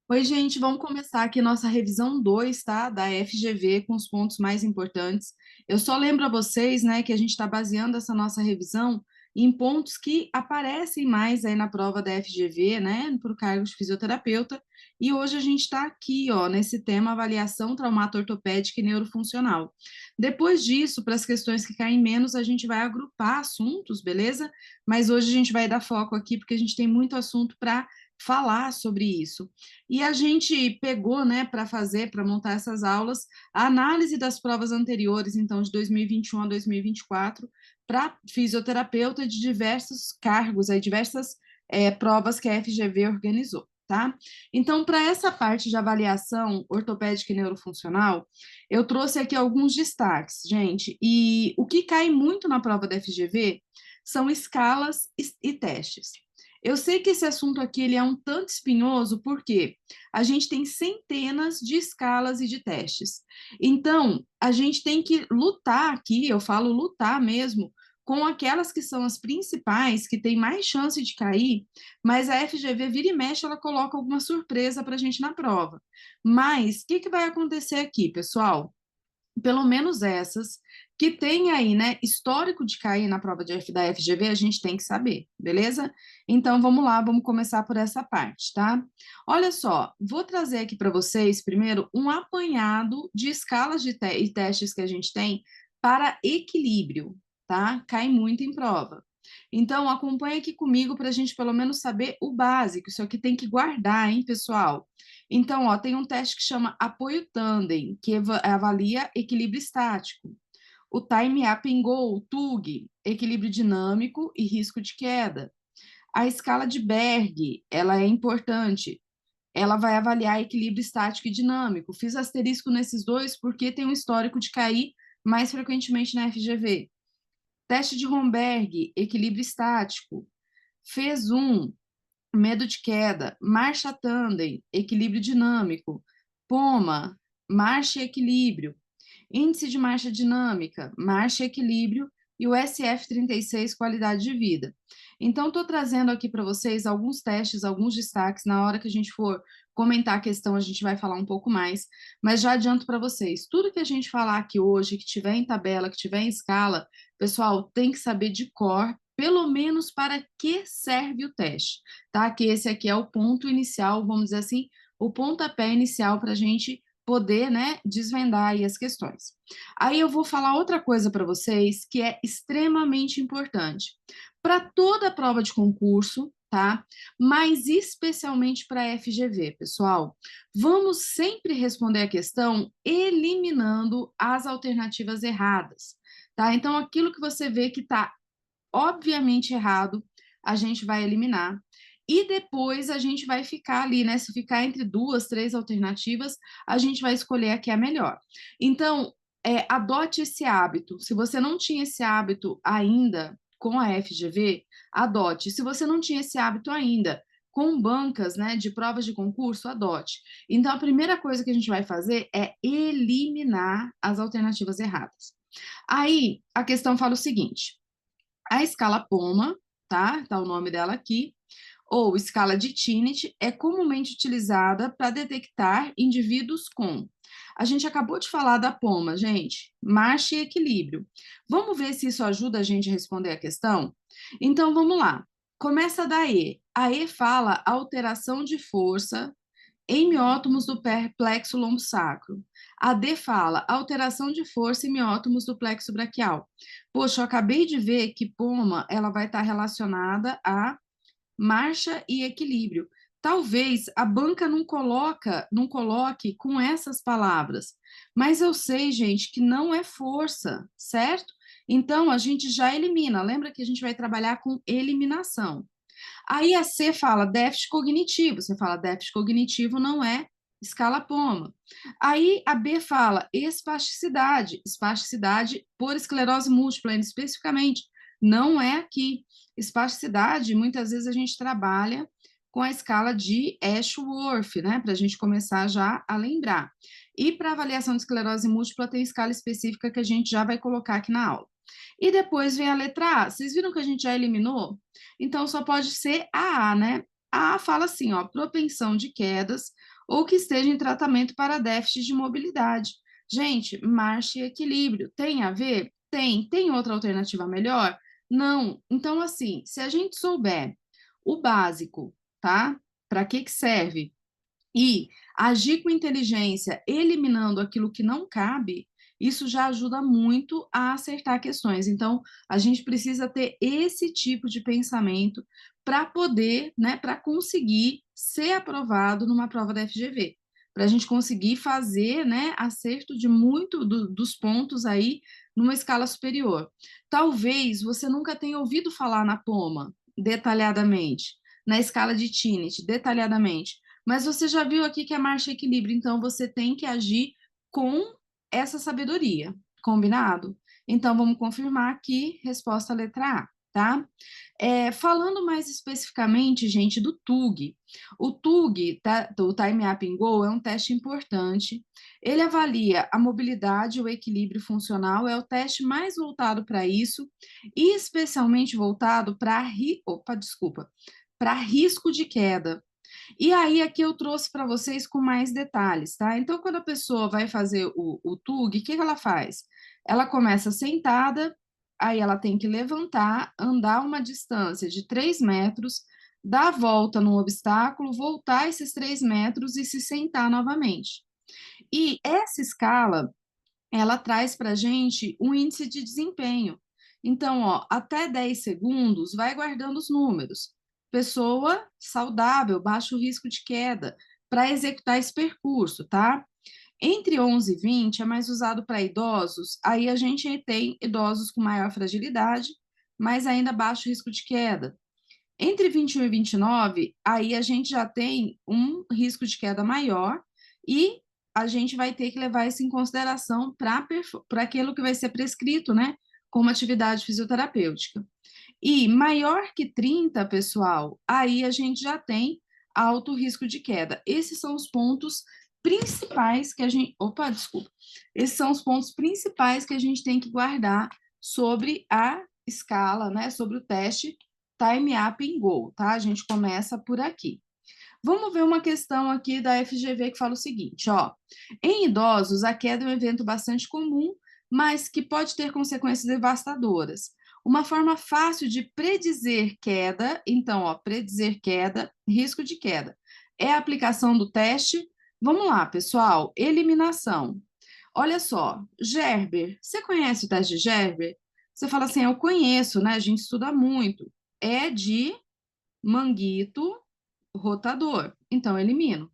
Oi, gente, vamos começar aqui nossa revisão 2, tá? Da FGV com os pontos mais importantes. Eu só lembro a vocês, né, que a gente está baseando essa nossa revisão em pontos que aparecem mais aí na prova da FGV, né, para o cargo de fisioterapeuta. E hoje a gente está aqui, ó, nesse tema avaliação traumato-ortopédica e neurofuncional. Depois disso, para as questões que caem menos, a gente vai agrupar assuntos, beleza? Mas hoje a gente vai dar foco aqui porque a gente tem muito assunto para falar sobre isso. E a gente pegou, né, para fazer, para montar essas aulas, a análise das provas anteriores, então, de 2021 a 2024, para fisioterapeuta de diversos cargos, aí, diversas provas que a FGV organizou. Tá? Então, para essa parte de avaliação ortopédica e neurofuncional, eu trouxe aqui alguns destaques, gente. E o que cai muito na prova da FGV são escalas e testes. Eu sei que esse assunto aqui ele é um tanto espinhoso, porque a gente tem centenas de escalas e de testes. Então, a gente tem que lutar aqui, eu falo lutar mesmo, com aquelas que são as principais, que têm mais chance de cair, mas a FGV vira e mexe, ela coloca alguma surpresa para a gente na prova. Mas o que vai acontecer aqui, pessoal? Pelo menos essas que tem aí, né, histórico de cair na prova da FGV, a gente tem que saber, beleza? Então, vamos lá, vamos começar por essa parte, tá? Olha só, vou trazer aqui para vocês, primeiro, um apanhado de escalas e testes que a gente tem para equilíbrio, tá? Cai muito em prova. Então, acompanha aqui comigo para a gente pelo menos saber o básico, isso aqui tem que guardar, hein, pessoal? Então, ó, tem um teste que chama apoio tandem, que avalia equilíbrio estático. O Time Up and Go, TUG, equilíbrio dinâmico e risco de queda. A escala de Berg, ela é importante. Ela vai avaliar equilíbrio estático e dinâmico. Fiz asterisco nesses dois porque tem um histórico de cair mais frequentemente na FGV. Teste de Romberg, equilíbrio estático. Fez um, medo de queda, marcha tandem, equilíbrio dinâmico, POMA, marcha e equilíbrio, índice de marcha dinâmica, marcha e equilíbrio e o SF36, qualidade de vida. Então, estou trazendo aqui para vocês alguns testes, alguns destaques. Na hora que a gente for comentar a questão, a gente vai falar um pouco mais, mas já adianto para vocês, tudo que a gente falar aqui hoje, que tiver em tabela, que tiver em escala, pessoal, tem que saber de cor, pelo menos para que serve o teste, tá? Que esse aqui é o ponto inicial, vamos dizer assim, o pontapé inicial para a gente poder, né, desvendar aí as questões. Aí eu vou falar outra coisa para vocês que é extremamente importante. Para toda prova de concurso, tá? Mas especialmente para a FGV, pessoal, vamos sempre responder a questão eliminando as alternativas erradas, tá? Então, aquilo que você vê que está obviamente errado, a gente vai eliminar. E depois a gente vai ficar ali, né? Se ficar entre duas, três alternativas, a gente vai escolher a que é melhor. Então, adote esse hábito. Se você não tinha esse hábito ainda com a FGV, adote. Se você não tinha esse hábito ainda com bancas, né, de provas de concurso, adote. Então, a primeira coisa que a gente vai fazer é eliminar as alternativas erradas. Aí, a questão fala o seguinte: a escala POMA, tá? Tá o nome dela aqui, ou escala de Tinit, é comumente utilizada para detectar indivíduos com. A gente acabou de falar da POMA, gente, marcha e equilíbrio. Vamos ver se isso ajuda a gente a responder a questão? Então, vamos lá. Começa da E. A E fala alteração de força em miótomos do plexo lombosacro. A D fala alteração de força em miótomos do plexo braquial. Poxa, eu acabei de ver que POMA ela vai estar relacionada a marcha e equilíbrio. Talvez a banca não coloque com essas palavras, mas eu sei, gente, que não é força, certo? Então a gente já elimina. Lembra que a gente vai trabalhar com eliminação. Aí a C fala déficit cognitivo. Você fala déficit cognitivo não é escala POMA. Aí a B fala espasticidade. Espasticidade por esclerose múltipla, especificamente. Não é aqui. Espasticidade, muitas vezes a gente trabalha com a escala de Ashworth, né? Para a gente começar já a lembrar. E para avaliação de esclerose múltipla, tem escala específica que a gente já vai colocar aqui na aula. E depois vem a letra A. Vocês viram que a gente já eliminou? Então, só pode ser a A, né? A fala assim, ó, propensão de quedas ou que esteja em tratamento para déficit de mobilidade. Gente, marcha e equilíbrio, tem a ver? Tem. Tem outra alternativa melhor? Não. Então, assim, se a gente souber o básico, tá? Para que serve? E agir com inteligência, eliminando aquilo que não cabe, isso já ajuda muito a acertar questões. Então, a gente precisa ter esse tipo de pensamento para poder, né, para conseguir ser aprovado numa prova da FGV, para a gente conseguir fazer, né, acerto de muito dos pontos aí numa escala superior. Talvez você nunca tenha ouvido falar na POMA detalhadamente, na escala de Tinit detalhadamente, mas você já viu aqui que é marcha e equilíbrio, então você tem que agir com essa sabedoria, combinado? Então vamos confirmar aqui, resposta letra A, tá? Falando mais especificamente, gente, do TUG. O TUG, tá, o Time Up and Go, é um teste importante. Ele avalia a mobilidade e o equilíbrio funcional, é o teste mais voltado para isso, e especialmente voltado para, para risco de queda. E aí, aqui eu trouxe para vocês com mais detalhes, tá? Então, quando a pessoa vai fazer o TUG, o que ela faz? Ela começa sentada, aí ela tem que levantar, andar uma distância de 3 metros, dar a volta no obstáculo, voltar esses 3 metros e se sentar novamente. E essa escala, ela traz para a gente um índice de desempenho. Então, ó, até 10 segundos, vai guardando os números. Pessoa saudável, baixo risco de queda, para executar esse percurso, tá? Entre 11 e 20 é mais usado para idosos, aí a gente tem idosos com maior fragilidade, mas ainda baixo risco de queda. Entre 21 e 29, aí a gente já tem um risco de queda maior e a gente vai ter que levar isso em consideração para aquilo que vai ser prescrito, né, como atividade fisioterapêutica. E maior que 30, pessoal, aí a gente já tem alto risco de queda. Esses são os pontos principais que a gente. Opa, desculpa. Esses são os pontos principais que a gente tem que guardar sobre a escala, né? Sobre o teste Time Up and Go, tá? A gente começa por aqui. Vamos ver uma questão aqui da FGV que fala o seguinte, ó. Em idosos, a queda é um evento bastante comum, mas que pode ter consequências devastadoras. Uma forma fácil de predizer queda, então, ó, predizer queda, risco de queda, é a aplicação do teste. Vamos lá, pessoal, eliminação. Olha só, Gerber, você conhece o teste de Gerber? Você fala assim, eu conheço, né? A gente estuda muito. É de manguito rotador. Então, elimino.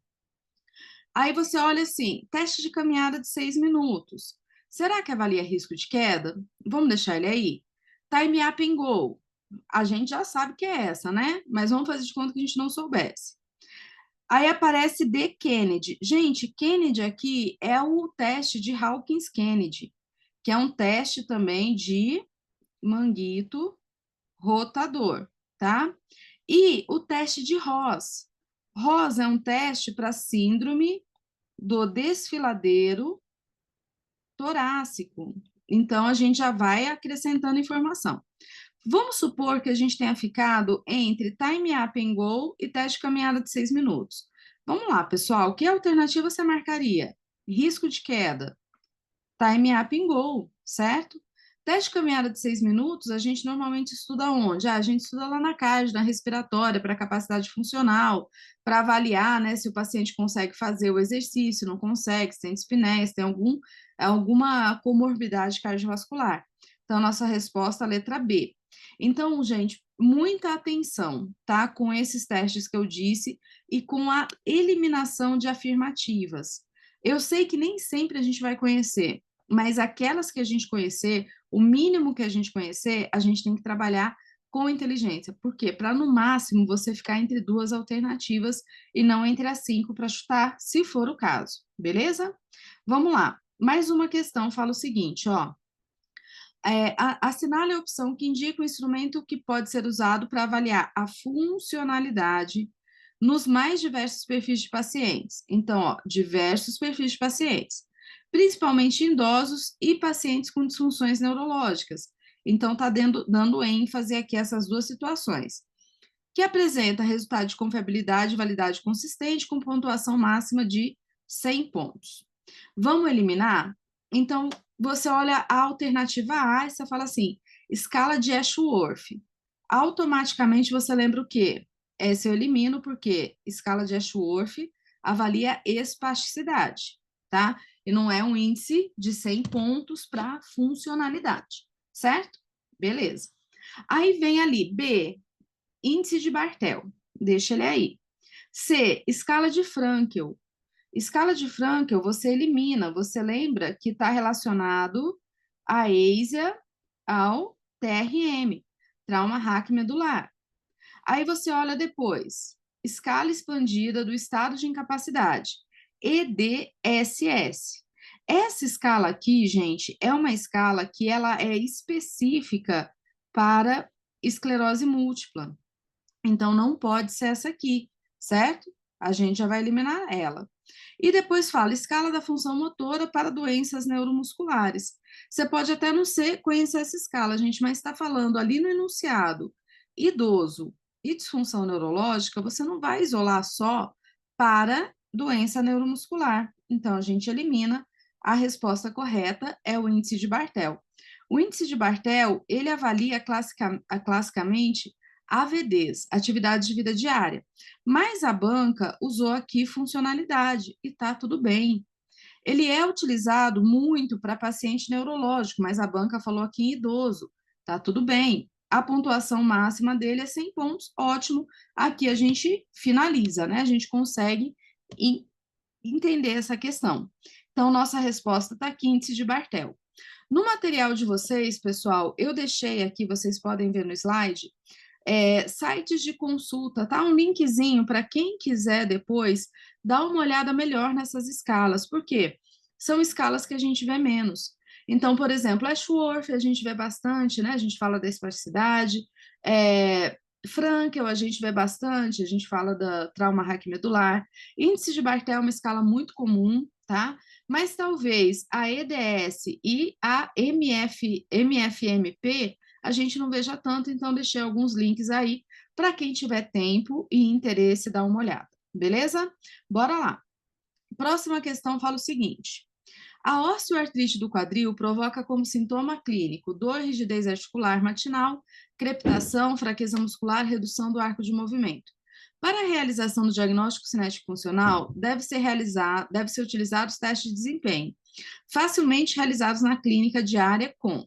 Aí você olha assim, teste de caminhada de 6 minutos. Será que avalia risco de queda? Vamos deixar ele aí. Time up and go. A gente já sabe que é essa, né? Mas vamos fazer de conta que a gente não soubesse. Aí aparece D. Kennedy. Gente, Kennedy aqui é o teste de Hawkins-Kennedy, que é um teste também de manguito rotador, tá? E o teste de Ross. Ross é um teste para síndrome do desfiladeiro torácico. Então, a gente já vai acrescentando informação. Vamos supor que a gente tenha ficado entre time up and go e teste de caminhada de 6 minutos. Vamos lá, pessoal. Que alternativa você marcaria? Risco de queda. Time up and go, certo? Teste de caminhada de 6 minutos, a gente normalmente estuda onde? A gente estuda lá na CARD, na respiratória, para capacidade funcional, para avaliar, né, se o paciente consegue fazer o exercício, não consegue, se tem dispneia, se tem alguma comorbidade cardiovascular. Então, nossa resposta é a letra B. Então, gente, muita atenção, tá? Com esses testes que eu disse e com a eliminação de afirmativas. Eu sei que nem sempre a gente vai conhecer, mas aquelas que a gente conhecer, o mínimo que a gente conhecer, a gente tem que trabalhar com inteligência. Por quê? Para no máximo você ficar entre duas alternativas e não entre as 5 para chutar, se for o caso, beleza? Vamos lá. Mais uma questão fala o seguinte, ó. Assinale a opção que indica o instrumento que pode ser usado para avaliar a funcionalidade nos mais diversos perfis de pacientes. Então, ó, diversos perfis de pacientes, principalmente idosos e pacientes com disfunções neurológicas. Então, está dando ênfase aqui a essas duas situações. que apresenta resultado de confiabilidade e validade consistente com pontuação máxima de 100 pontos. Vamos eliminar? Então, você olha a alternativa A e você fala assim, escala de Ashworth. Automaticamente você lembra o quê? Essa eu elimino porque escala de Ashworth avalia espasticidade, tá? E não é um índice de 100 pontos para funcionalidade, certo? Beleza. Aí vem ali, B, índice de Bartel, deixa ele aí. C, escala de Frankel. Escala de Frankel você elimina, você lembra que está relacionado a ASIA ao TRM, trauma raquimedular. Aí você olha depois, escala expandida do estado de incapacidade, EDSS. Essa escala aqui, gente, é uma escala que ela é específica para esclerose múltipla. Então, não pode ser essa aqui, certo? A gente já vai eliminar ela. E depois fala escala da função motora para doenças neuromusculares. Você pode até não conhecer essa escala, gente, mas está falando ali no enunciado idoso e disfunção neurológica, você não vai isolar só para doença neuromuscular. Então, a gente elimina. A resposta correta é o índice de Bartel. O índice de Bartel, ele avalia classicamente AVDs, atividades de vida diária. Mas a banca usou aqui funcionalidade e está tudo bem. Ele é utilizado muito para paciente neurológico, mas a banca falou aqui em idoso. Tá tudo bem. A pontuação máxima dele é 100 pontos, ótimo. Aqui a gente finaliza, né? A gente consegue entender essa questão. Então, nossa resposta está aqui, índice de Bartel. No material de vocês, pessoal, eu deixei aqui, vocês podem ver no slide, sites de consulta, tá? Um linkzinho para quem quiser depois dar uma olhada melhor nessas escalas, porque são escalas que a gente vê menos. Então, por exemplo, Ashworth a gente vê bastante, né? A gente fala da espasticidade, Frankel a gente vê bastante, a gente fala da trauma raquimedular. Índice de Bartel é uma escala muito comum, tá? Mas talvez a EDS e a MFMP a gente não veja tanto, então deixei alguns links aí para quem tiver tempo e interesse dar uma olhada, beleza? Bora lá. Próxima questão fala o seguinte: a osteoartrite do quadril provoca como sintoma clínico dor, rigidez articular matinal, crepitação, fraqueza muscular, redução do arco de movimento. Para a realização do diagnóstico cinético funcional, deve ser utilizados testes de desempenho, facilmente realizados na clínica diária com.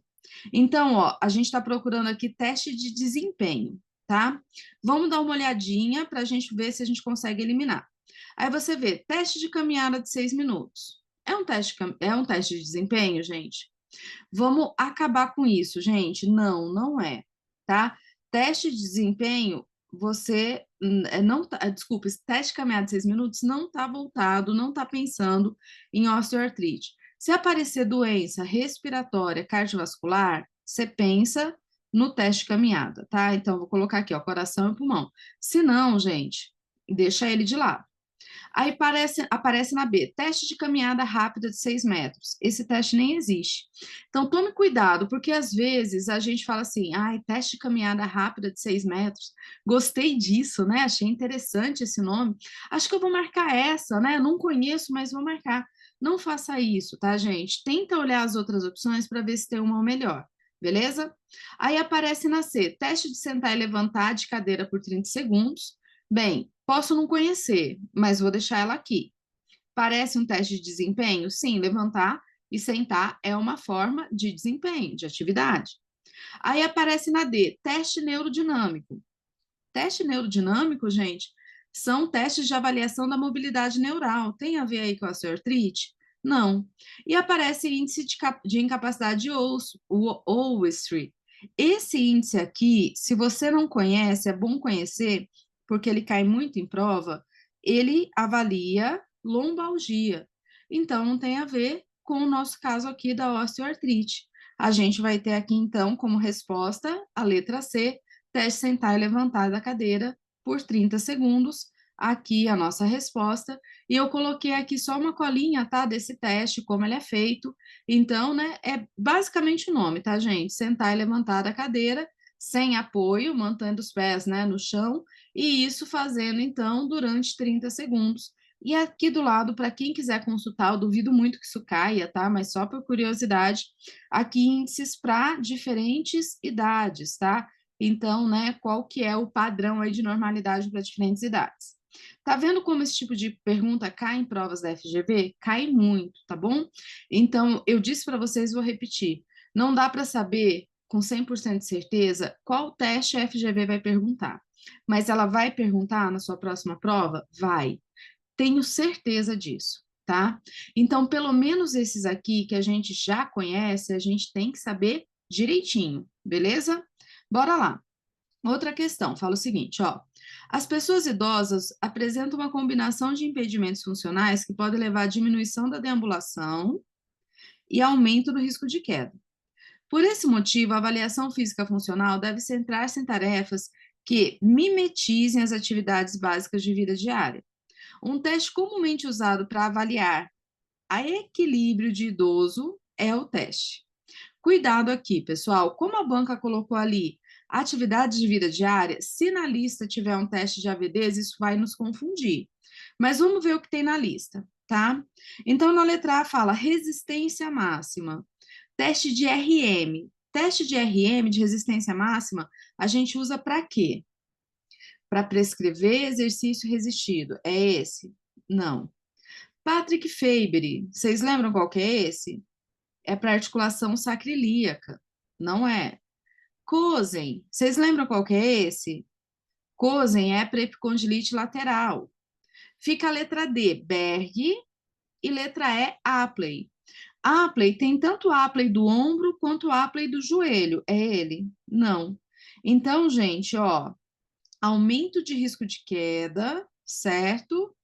Então, ó, a gente está procurando aqui teste de desempenho, tá? Vamos dar uma olhadinha para a gente ver se a gente consegue eliminar. Aí você vê, teste de caminhada de 6 minutos. É um teste de desempenho, gente? Vamos acabar com isso, gente? Não, não é, tá? Teste de desempenho, você não tá, desculpa, esse teste de caminhada de 6 minutos não está voltado, não está pensando em osteoartrite. Se aparecer doença respiratória cardiovascular, você pensa no teste de caminhada, tá? Então, vou colocar aqui, ó, coração e pulmão. Se não, gente, deixa ele de lado. Aí aparece na B, teste de caminhada rápida de 6 metros. Esse teste nem existe. Então, tome cuidado, porque às vezes a gente fala assim, ai, teste de caminhada rápida de 6 metros. Gostei disso, né? Achei interessante esse nome. Acho que eu vou marcar essa, né? Não conheço, mas vou marcar. Não faça isso, tá, gente? Tenta olhar as outras opções para ver se tem uma melhor. Beleza? Aí aparece na C, teste de sentar e levantar de cadeira por 30 segundos. Bem, posso não conhecer, mas vou deixar ela aqui. Parece um teste de desempenho? Sim, levantar e sentar é uma forma de desempenho, de atividade. Aí aparece na D, teste neurodinâmico. Teste neurodinâmico, gente, são testes de avaliação da mobilidade neural. Tem a ver aí com a osteoartrite? Não. E aparece índice de incapacidade de osso, o OWSTRI. Esse índice aqui, se você não conhece, é bom conhecer, porque ele cai muito em prova, ele avalia lombalgia. Então, não tem a ver com o nosso caso aqui da osteoartrite. A gente vai ter aqui, então, como resposta, a letra C, teste sentar e levantar da cadeira por 30 segundos. Aqui a nossa resposta. E eu coloquei aqui só uma colinha, tá? Desse teste, como ele é feito. Então, né, é basicamente o nome, tá, gente? Sentar e levantar da cadeira. sem apoio, mantendo os pés, né, no chão, e isso fazendo, então, durante 30 segundos. E aqui do lado, para quem quiser consultar, eu duvido muito que isso caia, tá? Mas só por curiosidade, aqui índices para diferentes idades, tá? Então, né, qual que é o padrão aí de normalidade para diferentes idades. Tá vendo como esse tipo de pergunta cai em provas da FGV? Cai muito, tá bom? Então, eu disse para vocês, vou repetir. Não dá para saber com 100% de certeza qual teste a FGV vai perguntar. Mas ela vai perguntar na sua próxima prova? Vai. Tenho certeza disso, tá? Então, pelo menos esses aqui que a gente já conhece, a gente tem que saber direitinho, beleza? Bora lá. Outra questão, fala o seguinte, ó. As pessoas idosas apresentam uma combinação de impedimentos funcionais que pode levar à diminuição da deambulação e aumento do risco de queda. Por esse motivo, a avaliação física funcional deve centrar-se em tarefas que mimetizem as atividades básicas de vida diária. Um teste comumente usado para avaliar a equilíbrio de idoso é o teste. Cuidado aqui, pessoal, como a banca colocou ali atividades de vida diária, se na lista tiver um teste de AVDs, isso vai nos confundir. Mas vamos ver o que tem na lista, tá? Então, na letra A fala resistência máxima. Teste de RM. Teste de RM, de resistência máxima, a gente usa para quê? Para prescrever exercício resistido. É esse? Não. Patrick Faber, vocês lembram qual que é esse? É para articulação sacroiliaca. Não é. Cosen, vocês lembram qual que é esse? Cosen é para epicondilite lateral. Fica a letra D, Berg, e letra E, Apley. Apley tem tanto Apley do ombro quanto Apley do joelho. É ele? Não. Então, gente, ó, aumento de risco de queda, certo?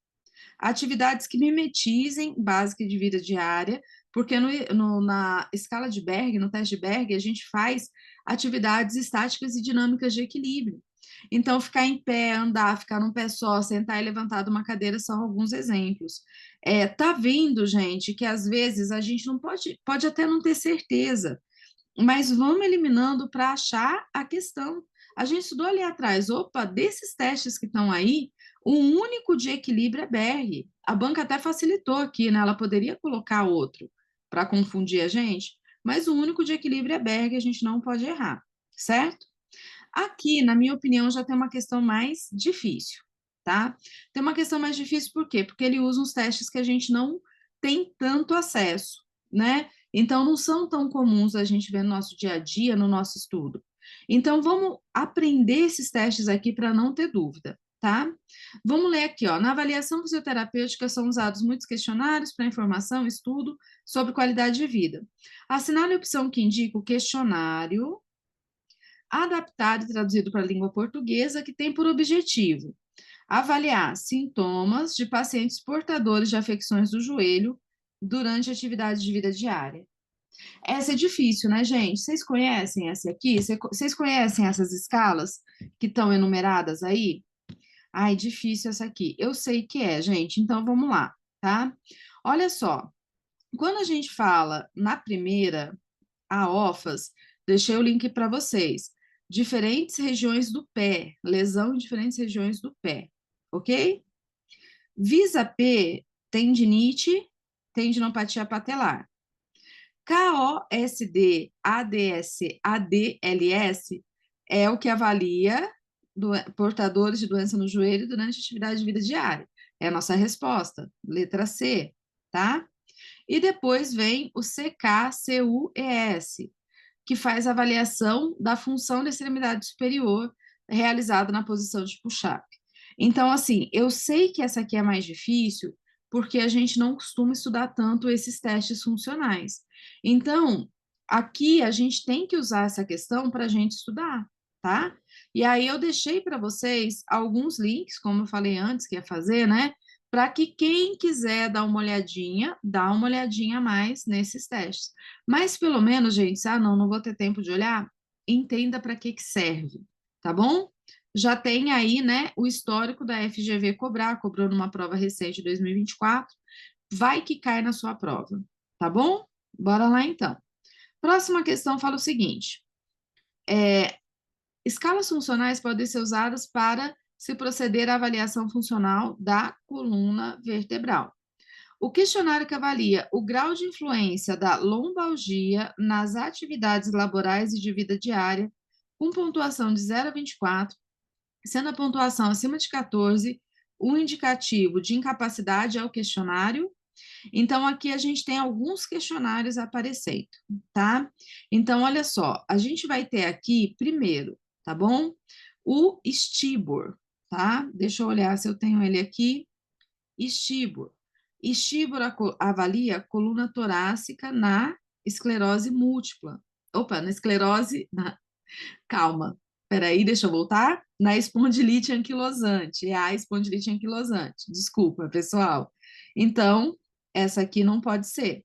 Atividades que mimetizem básica de vida diária, porque na escala de Berg, no teste de Berg, a gente faz atividades estáticas e dinâmicas de equilíbrio. Então, ficar em pé, andar, ficar num pé só, sentar e levantar de uma cadeira são alguns exemplos. Tá vendo, gente, que às vezes a gente não pode até não ter certeza, mas vamos eliminando para achar a questão. A gente estudou ali atrás, opa, desses testes que estão aí, o único de equilíbrio é Berg. A banca até facilitou aqui, né? Ela poderia colocar outro para confundir a gente, mas o único de equilíbrio é Berg, a gente não pode errar, certo? Aqui, na minha opinião, já tem uma questão mais difícil, tá? Tem uma questão mais difícil por quê? Porque ele usa uns testes que a gente não tem tanto acesso, né? Então, não são tão comuns a gente ver no nosso dia a dia, no nosso estudo. Então, vamos aprender esses testes aqui para não ter dúvida, tá? Vamos ler aqui, ó. Na avaliação fisioterapêutica são usados muitos questionários para informação, estudo sobre qualidade de vida. Assinale a opção que indica o questionário adaptado e traduzido para a língua portuguesa, que tem por objetivo avaliar sintomas de pacientes portadores de afecções do joelho durante a atividade de vida diária. Essa é difícil, né, gente? Vocês conhecem essa aqui? Vocês conhecem essas escalas que estão enumeradas aí? Ai, difícil essa aqui. Eu sei que é, gente, então vamos lá, tá? Olha só, quando a gente fala na primeira, a OFAS, deixei o link para vocês. Diferentes regiões do pé, lesão em diferentes regiões do pé, ok? Visa-P, tendinite, tendinopatia patelar. KOSD, ADS, ADLS é o que avalia portadores de doença no joelho durante a atividade de vida diária. É a nossa resposta, letra C, tá? E depois vem o CKCUES, que faz a avaliação da função da extremidade superior realizada na posição de push-up. Então, assim, eu sei que essa aqui é mais difícil porque a gente não costuma estudar tanto esses testes funcionais. Então, aqui a gente tem que usar essa questão para a gente estudar, tá? E aí eu deixei para vocês alguns links, como eu falei antes que ia fazer, né? Para que quem quiser dar uma olhadinha, dá uma olhadinha a mais nesses testes. Mas pelo menos, gente, não vou ter tempo de olhar, entenda para que serve, tá bom? Já tem aí, né, o histórico da FGV cobrou numa prova recente de 2024, vai que cai na sua prova, tá bom? Bora lá então. Próxima questão fala o seguinte: Escalas funcionais podem ser usadas para se proceder à avaliação funcional da coluna vertebral. O questionário que avalia o grau de influência da lombalgia nas atividades laborais e de vida diária, com pontuação de 0 a 24, sendo a pontuação acima de 14, o indicativo de incapacidade é o questionário. Então, aqui a gente tem alguns questionários aparecendo, tá? Então, olha só, a gente vai ter aqui, primeiro, tá bom? O Stibor, tá? Deixa eu olhar se eu tenho ele aqui. Stibor. Stibor avalia a coluna torácica na esclerose múltipla. Opa, na esclerose, calma, peraí, deixa eu voltar. Na espondilite anquilosante, é a espondilite anquilosante. Desculpa, pessoal. Então, essa aqui não pode ser.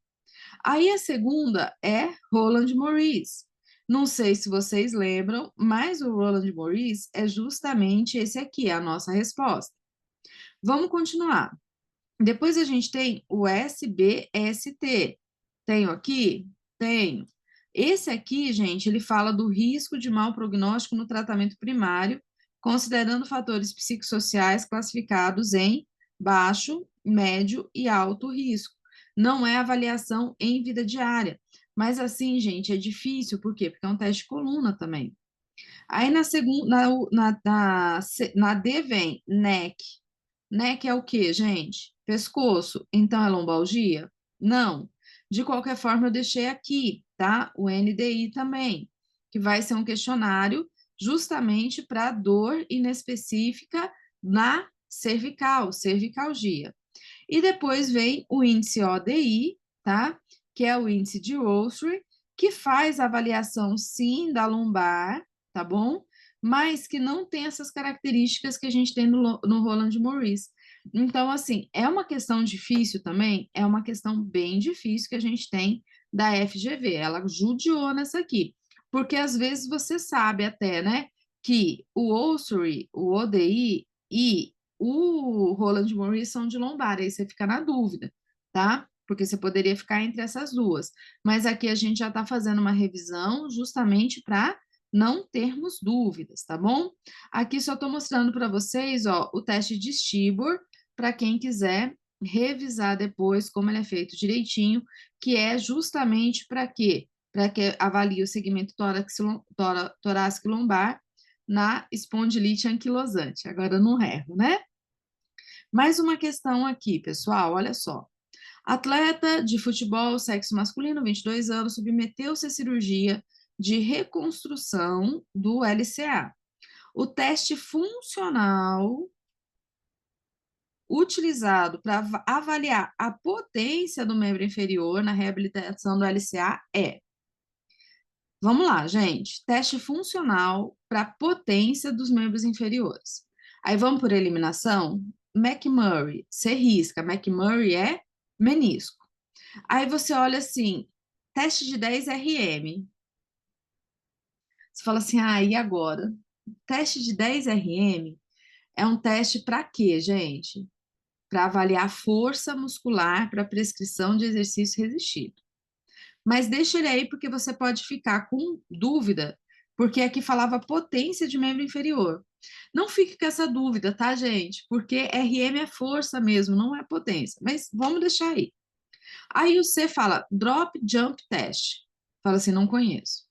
Aí a segunda é Roland Morris. Não sei se vocês lembram, mas o Roland Morris é justamente esse aqui, a nossa resposta. Vamos continuar. Depois a gente tem o SBST. Tenho aqui? Tenho. Esse aqui, gente, ele fala do risco de mau prognóstico no tratamento primário, considerando fatores psicossociais classificados em baixo, médio e alto risco. Não é avaliação em vida diária. Mas assim, gente, é difícil, por quê? Porque é um teste de coluna também. Aí na segunda, na D vem neck. Neck é o quê, gente? Pescoço. Então é lombalgia? Não. De qualquer forma, eu deixei aqui, tá? O NDI também, que vai ser um questionário justamente para dor inespecífica na cervical, cervicalgia. E depois vem o índice ODI, tá? Que é o índice de Osprey, que faz avaliação, sim, da lombar, tá bom? Mas que não tem essas características que a gente tem no Roland Morris. Então, assim, é uma questão difícil também? É uma questão bem difícil que a gente tem da FGV. Ela judiou nessa aqui. Porque às vezes você sabe até, né, que o Osprey, o ODI e o Roland Morris são de lombar, aí você fica na dúvida, tá? Porque você poderia ficar entre essas duas. Mas aqui a gente já está fazendo uma revisão justamente para não termos dúvidas, tá bom? Aqui só estou mostrando para vocês, ó, o teste de Stibor, para quem quiser revisar depois como ele é feito direitinho, que é justamente para quê? Para que avalie o segmento torácico lombar na espondilite anquilosante. Agora eu não erro, né? Mais uma questão aqui, pessoal, olha só. Atleta de futebol, sexo masculino, 22 anos, submeteu-se à cirurgia de reconstrução do LCA. O teste funcional utilizado para avaliar a potência do membro inferior na reabilitação do LCA é. Vamos lá, gente. Teste funcional para potência dos membros inferiores. Aí vamos por eliminação. McMurray, você risca. McMurray é menisco. Aí você olha assim, teste de 10 RM. Você fala assim, e agora? Teste de 10 RM é um teste para quê, gente? Para avaliar força muscular para prescrição de exercício resistido. Mas deixa ele aí porque você pode ficar com dúvida, porque aqui falava potência de membro inferior. Não fique com essa dúvida, tá, gente? Porque RM é força mesmo, não é potência. Mas vamos deixar aí. Aí o C fala drop jump test. Fala assim, não conheço.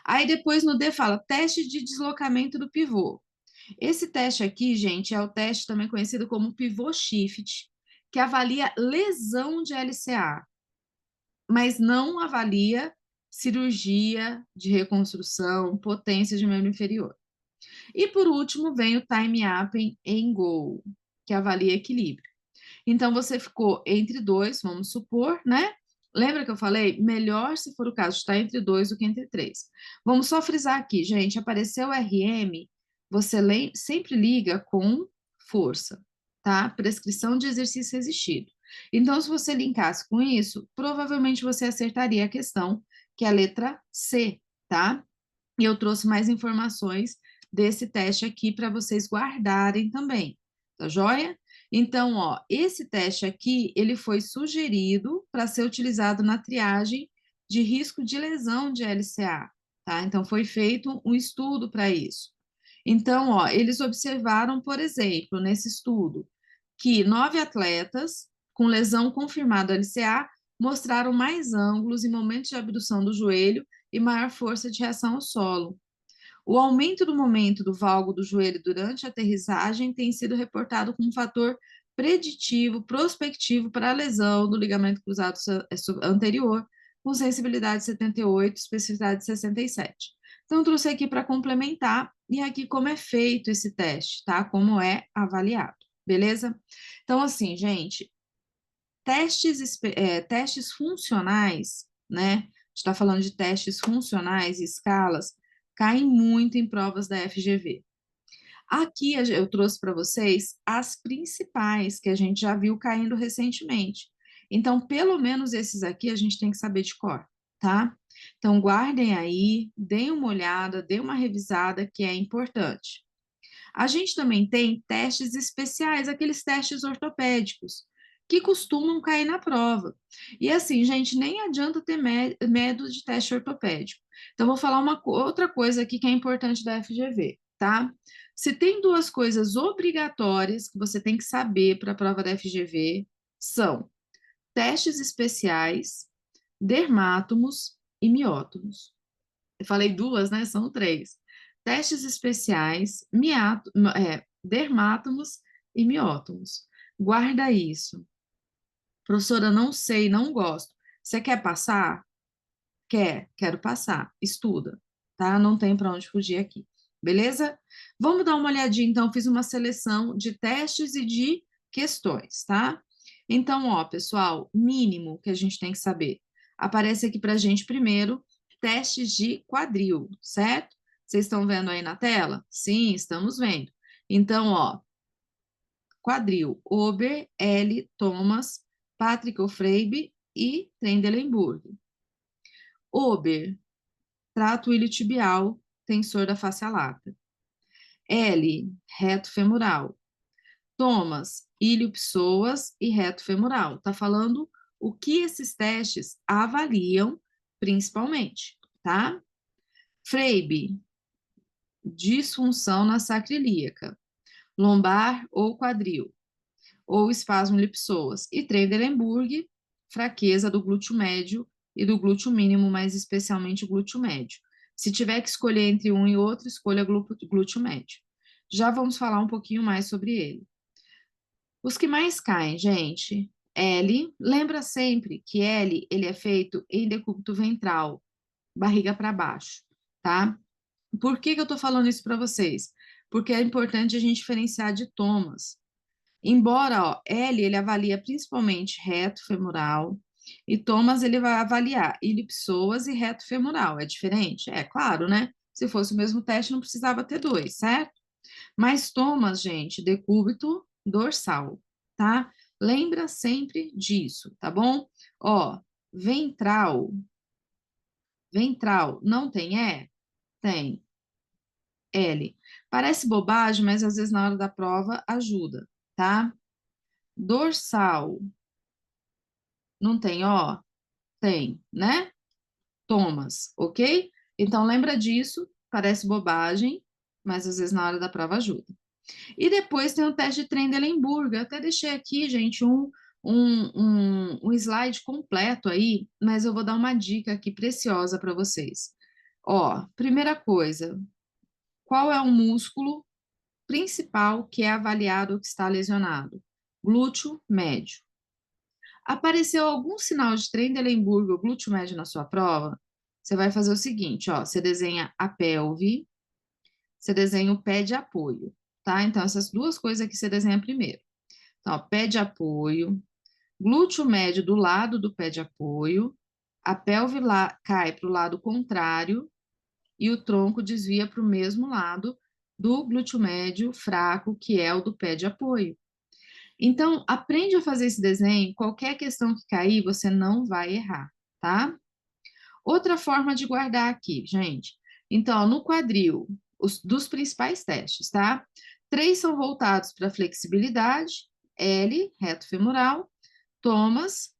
Aí depois no D fala teste de deslocamento do pivô. Esse teste aqui, gente, é o teste também conhecido como pivô shift, que avalia lesão de LCA, mas não avalia cirurgia de reconstrução, potência de membro inferior. E por último vem o time up em goal, que avalia equilíbrio. Então você ficou entre dois, vamos supor, né? Lembra que eu falei? Melhor, se for o caso, estar entre dois do que entre três. Vamos só frisar aqui, gente. Apareceu o RM, você sempre liga com força, tá? Prescrição de exercício resistido. Então, se você linkasse com isso, provavelmente você acertaria a questão, que é a letra C, tá? E eu trouxe mais informações desse teste aqui para vocês guardarem também, tá joia? Então, ó, esse teste aqui, ele foi sugerido para ser utilizado na triagem de risco de lesão de LCA. tá? Então, foi feito um estudo para isso. Então, ó, eles observaram, por exemplo, nesse estudo, que 9 atletas com lesão confirmada LCA mostraram mais ângulos e momentos de abdução do joelho e maior força de reação ao solo. O aumento do momento do valgo do joelho durante a aterrissagem tem sido reportado como um fator preditivo, prospectivo para a lesão do ligamento cruzado anterior, com sensibilidade 78, especificidade 67. Então, trouxe aqui para complementar, e aqui como é feito esse teste, tá? Como é avaliado, beleza? Então, assim, gente, testes funcionais, né? A gente está falando de testes funcionais e escalas, caem muito em provas da FGV. Aqui eu trouxe para vocês as principais que a gente já viu caindo recentemente. Então, pelo menos esses aqui a gente tem que saber de cor, tá? Então, guardem aí, deem uma olhada, deem uma revisada, que é importante. A gente também tem testes especiais, aqueles testes ortopédicos, que costumam cair na prova. E assim, gente, nem adianta ter medo de teste ortopédico. Então, vou falar outra coisa aqui que é importante da FGV, tá? Se tem duas coisas obrigatórias que você tem que saber para a prova da FGV, são testes especiais, dermátomos e miótomos. Eu falei duas, né? São três. Testes especiais, dermátomos e miótomos. Guarda isso. Professora, não sei, não gosto. Você quer passar? Quero passar. Estuda, tá? Não tem para onde fugir aqui. Beleza? Vamos dar uma olhadinha, então. Fiz uma seleção de testes e de questões, tá? Então, ó, pessoal, mínimo que a gente tem que saber. Aparece aqui para a gente primeiro testes de quadril, certo? Vocês estão vendo aí na tela? Sim, estamos vendo. Então, ó, quadril, Ober, L, Thomas, Patrick O'Freibe e Trendelenburg. Ober, trato iliotibial, tensor da face lata. L, reto femoral. Thomas, ilio-psoas e reto femoral. Tá falando o que esses testes avaliam principalmente, tá? Freibe, disfunção na sacroiliaca, lombar ou quadril, ou espasmo ilio-psoas. E Trendelenburg, fraqueza do glúteo médio e do glúteo mínimo, mais especialmente o glúteo médio. Se tiver que escolher entre um e outro, escolha glúteo médio. Já vamos falar um pouquinho mais sobre ele. Os que mais caem, gente, L, lembra sempre que L, ele é feito em decúbito ventral, barriga para baixo, tá? Por que que eu tô falando isso para vocês? Porque é importante a gente diferenciar de Thomas. Embora, ó, L, ele avalia principalmente reto femoral, e Thomas, ele vai avaliar ilipsoas e reto femoral. É diferente? É claro, né? Se fosse o mesmo teste, não precisava ter dois, certo? Mas Thomas, gente, decúbito dorsal, tá? Lembra sempre disso, tá bom? Ó, ventral, ventral, não tem E? Tem. L. Parece bobagem, mas às vezes na hora da prova ajuda, tá? Dorsal, não tem O? Tem, né? Thomas, ok? Então lembra disso, parece bobagem, mas às vezes na hora da prova ajuda. E depois tem o teste de Trendelenburg. Eu até deixei aqui, gente, um slide completo aí, mas eu vou dar uma dica aqui preciosa para vocês. Ó, primeira coisa, qual é o músculo principal que é avaliado que está lesionado? Glúteo médio. Apareceu algum sinal de Trendelenburg ou glúteo médio na sua prova? Você vai fazer o seguinte, ó, você desenha a pelve, você desenha o pé de apoio, tá? Então, essas duas coisas aqui você desenha primeiro. Então, ó, pé de apoio, glúteo médio do lado do pé de apoio, a pelve cai para o lado contrário e o tronco desvia para o mesmo lado do glúteo médio fraco, que é o do pé de apoio. Então, aprende a fazer esse desenho, qualquer questão que cair, você não vai errar, tá? Outra forma de guardar aqui, gente. Então, no quadril, dos principais testes, tá? 3 são voltados para flexibilidade, L, reto femoral, Thomas,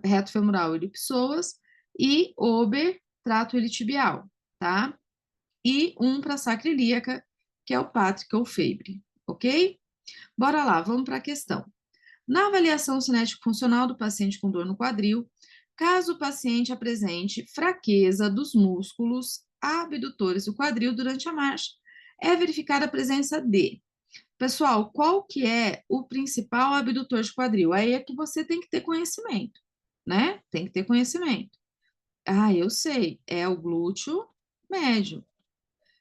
reto femoral e psoas, e Ober, trato iliotibial. tá? E um para sacro ilíaca, que é o Patrick ou Fabry, ok? Bora lá, vamos para a questão. Na avaliação cinético-funcional do paciente com dor no quadril, caso o paciente apresente fraqueza dos músculos abdutores do quadril durante a marcha, é verificada a presença de... Pessoal, qual que é o principal abdutor de quadril? Aí é que você tem que ter conhecimento, né? Tem que ter conhecimento. Ah, eu sei, é o glúteo médio.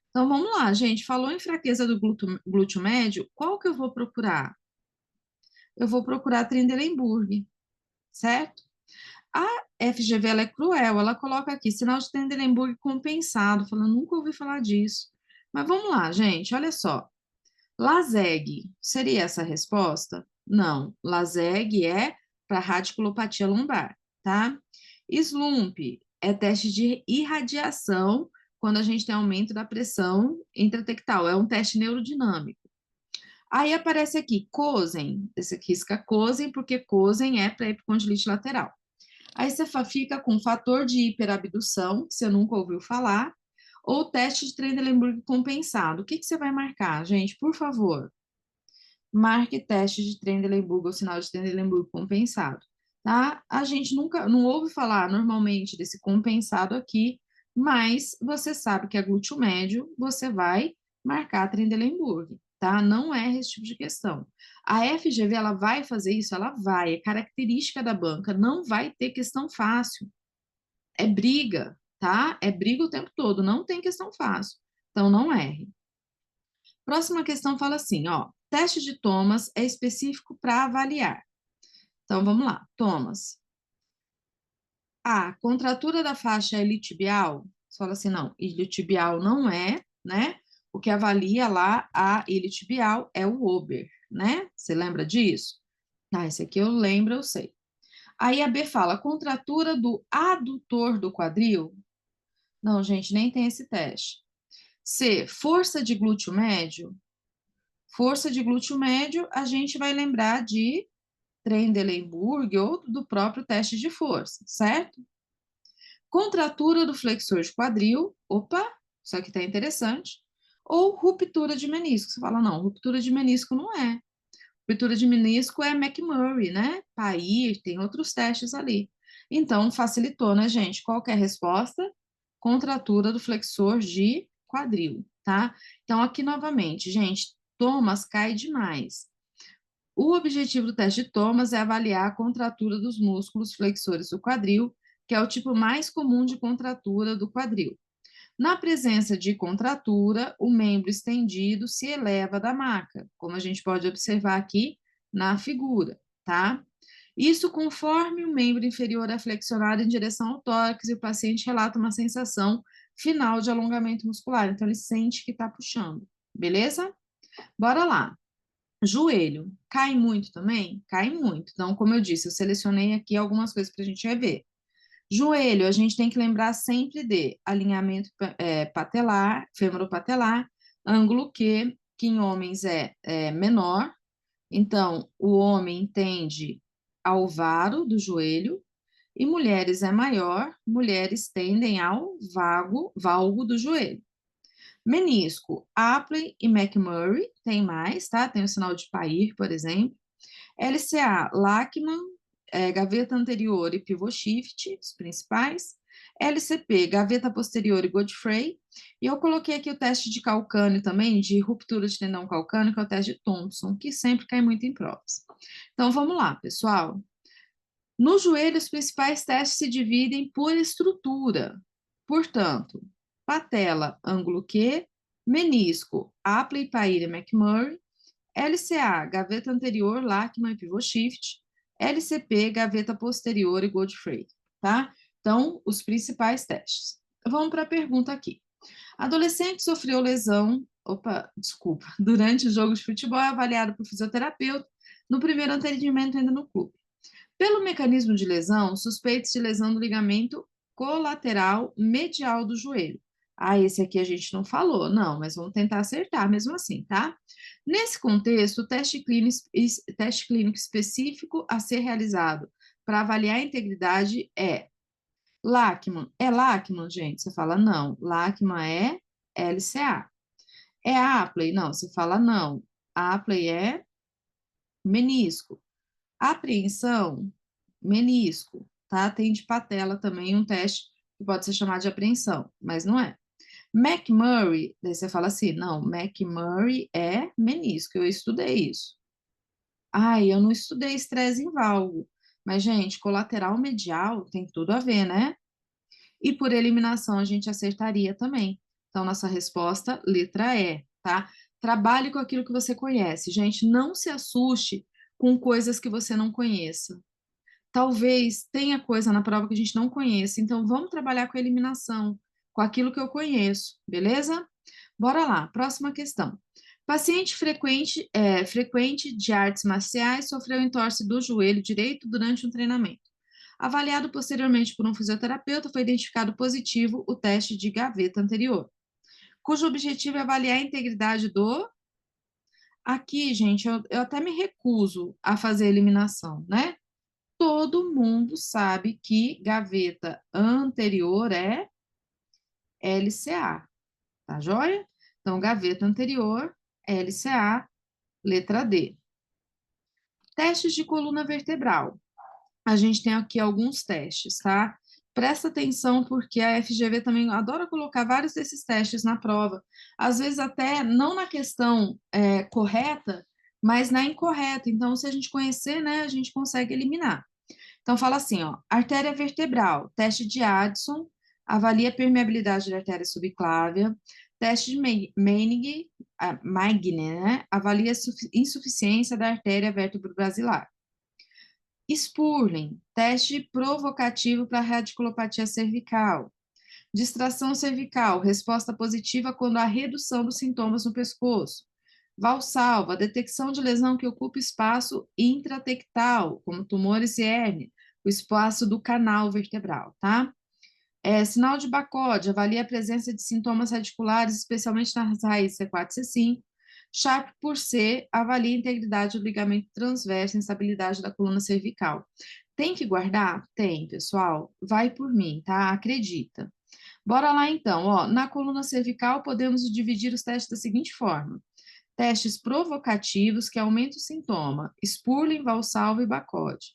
Então vamos lá, gente. Falou em fraqueza do glúteo médio, qual que eu vou procurar? Eu vou procurar Trendelenburg, certo? A FGV ela é cruel, ela coloca aqui sinal de Trendelenburg compensado, falando, nunca ouvi falar disso. Mas vamos lá, gente, olha só. LASEG, seria essa a resposta? Não, LASEG é para radiculopatia lombar, tá? SLUMP é teste de irradiação quando a gente tem aumento da pressão intratectal, é um teste neurodinâmico. Aí aparece aqui COSEN, esse aqui risca COSEN, porque COSEN é para epicondilite lateral. Aí você fica com fator de hiperabdução, que você nunca ouviu falar, ou teste de Trendelenburg compensado. O que você vai marcar, gente? Por favor, marque teste de Trendelenburg ou sinal de Trendelenburg compensado, tá? A gente nunca, não ouve falar normalmente desse compensado aqui, mas você sabe que é glúteo médio, você vai marcar Trendelenburg, tá? Não é esse tipo de questão. A FGV, ela vai fazer isso? Ela vai, é característica da banca, não vai ter questão fácil. É briga, tá? É briga o tempo todo, não tem questão fácil. Então, não erre. Próxima questão fala assim, ó, teste de Thomas é específico para avaliar. Então, vamos lá, Thomas. A contratura da faixa iliotibial, você fala assim, não, iliotibial não é, né? O que avalia lá a iliotibial é o Ober, né? Você lembra disso? Ah, esse aqui eu lembro, eu sei. Aí a B fala, contratura do adutor do quadril? Não, gente, nem tem esse teste. C, força de glúteo médio? Força de glúteo médio, a gente vai lembrar de Trendelenburg ou do próprio teste de força, certo? Contratura do flexor de quadril, opa, isso aqui tá interessante. Ou ruptura de menisco. Você fala, não, ruptura de menisco não é. Ruptura de menisco é McMurray, né? Pair, tem outros testes ali. Então, facilitou, né, gente? Qual que é a resposta? Contratura do flexor de quadril, tá? Então, aqui novamente, gente, Thomas cai demais. O objetivo do teste de Thomas é avaliar a contratura dos músculos flexores do quadril, que é o tipo mais comum de contratura do quadril. Na presença de contratura, o membro estendido se eleva da maca, como a gente pode observar aqui na figura, tá? Isso conforme o membro inferior é flexionado em direção ao tórax e o paciente relata uma sensação final de alongamento muscular. Então, ele sente que está puxando, beleza? Bora lá. Joelho, cai muito também? Cai muito. Então, como eu disse, eu selecionei aqui algumas coisas para a gente rever. Joelho, a gente tem que lembrar sempre de alinhamento patelar, femoropatelar, ângulo que em homens é menor. Então, o homem tende ao varo do joelho e mulheres é maior, mulheres tendem ao valgo do joelho. Menisco, Apley e McMurray, tem mais, tá? Tem o sinal de Pair, por exemplo. LCA, Lachman, gaveta anterior e pivot shift, os principais. LCP, gaveta posterior e Godfrey. E eu coloquei aqui o teste de calcânio também, de ruptura de tendão calcâneo, que é o teste de Thompson, que sempre cai muito em provas. Então, vamos lá, pessoal. No joelho, os principais testes se dividem por estrutura. Portanto, patela, ângulo Q, menisco, Apley, Pair e McMurray, LCA, gaveta anterior, Lachman e pivot shift, LCP, gaveta posterior e Godfrey, tá? Então, os principais testes. Vamos para a pergunta aqui. Adolescente sofreu lesão, desculpa, durante o jogo de futebol é avaliado por fisioterapeuta no primeiro atendimento ainda no clube. Pelo mecanismo de lesão, suspeitos de lesão do ligamento colateral medial do joelho. Ah, esse aqui a gente não falou, não, mas vamos tentar acertar mesmo assim, tá? Nesse contexto, o teste clínico específico a ser realizado para avaliar a integridade é Lachman, é Lachman, gente? Você fala não. Lachman é LCA. É Apley? Não, você fala não. Apley é menisco. Apreensão, menisco, tá? Tem de patela também um teste que pode ser chamado de apreensão, mas não é. McMurray, daí você fala assim, não, McMurray é menisco, eu estudei isso. Ai, eu não estudei estresse em valgo, mas, gente, colateral medial tem tudo a ver, né? E por eliminação a gente acertaria também. Então, nossa resposta, letra E, tá? Trabalhe com aquilo que você conhece. Gente, não se assuste com coisas que você não conheça. Talvez tenha coisa na prova que a gente não conheça, então vamos trabalhar com a eliminação, com aquilo que eu conheço, beleza? Bora lá, próxima questão. Paciente frequente de artes marciais sofreu entorse do joelho direito durante um treinamento. Avaliado posteriormente por um fisioterapeuta, foi identificado positivo o teste de gaveta anterior, cujo objetivo é avaliar a integridade do. Aqui, gente, eu até me recuso a fazer a eliminação, né? Todo mundo sabe que gaveta anterior é LCA, tá joia? Então, gaveta anterior, LCA, letra D. Testes de coluna vertebral. A gente tem aqui alguns testes, tá? Presta atenção porque a FGV também adora colocar vários desses testes na prova. Às vezes até não na questão correta, mas na incorreta. Então, se a gente conhecer, né, a gente consegue eliminar. Então, fala assim, ó, artéria vertebral, teste de Addison, avalia a permeabilidade da artéria subclávia, teste de Meigne, né, avalia a insuficiência da artéria vértebro-basilar. Spurling, teste provocativo para radiculopatia cervical. Distração cervical, resposta positiva quando há redução dos sintomas no pescoço. Valsalva, detecção de lesão que ocupa espaço intratectal, como tumores e hérnia, o espaço do canal vertebral, tá? Sinal de Bacode, avalia a presença de sintomas radiculares, especialmente nas raízes C4 e C5. Sharp por C, avalia a integridade do ligamento transverso e instabilidade da coluna cervical. Tem que guardar? Tem, pessoal. Vai por mim, tá? Acredita. Bora lá então, ó. Na coluna cervical, podemos dividir os testes da seguinte forma: testes provocativos, que aumentam o sintoma, Spurling, Valsalva e Bacode.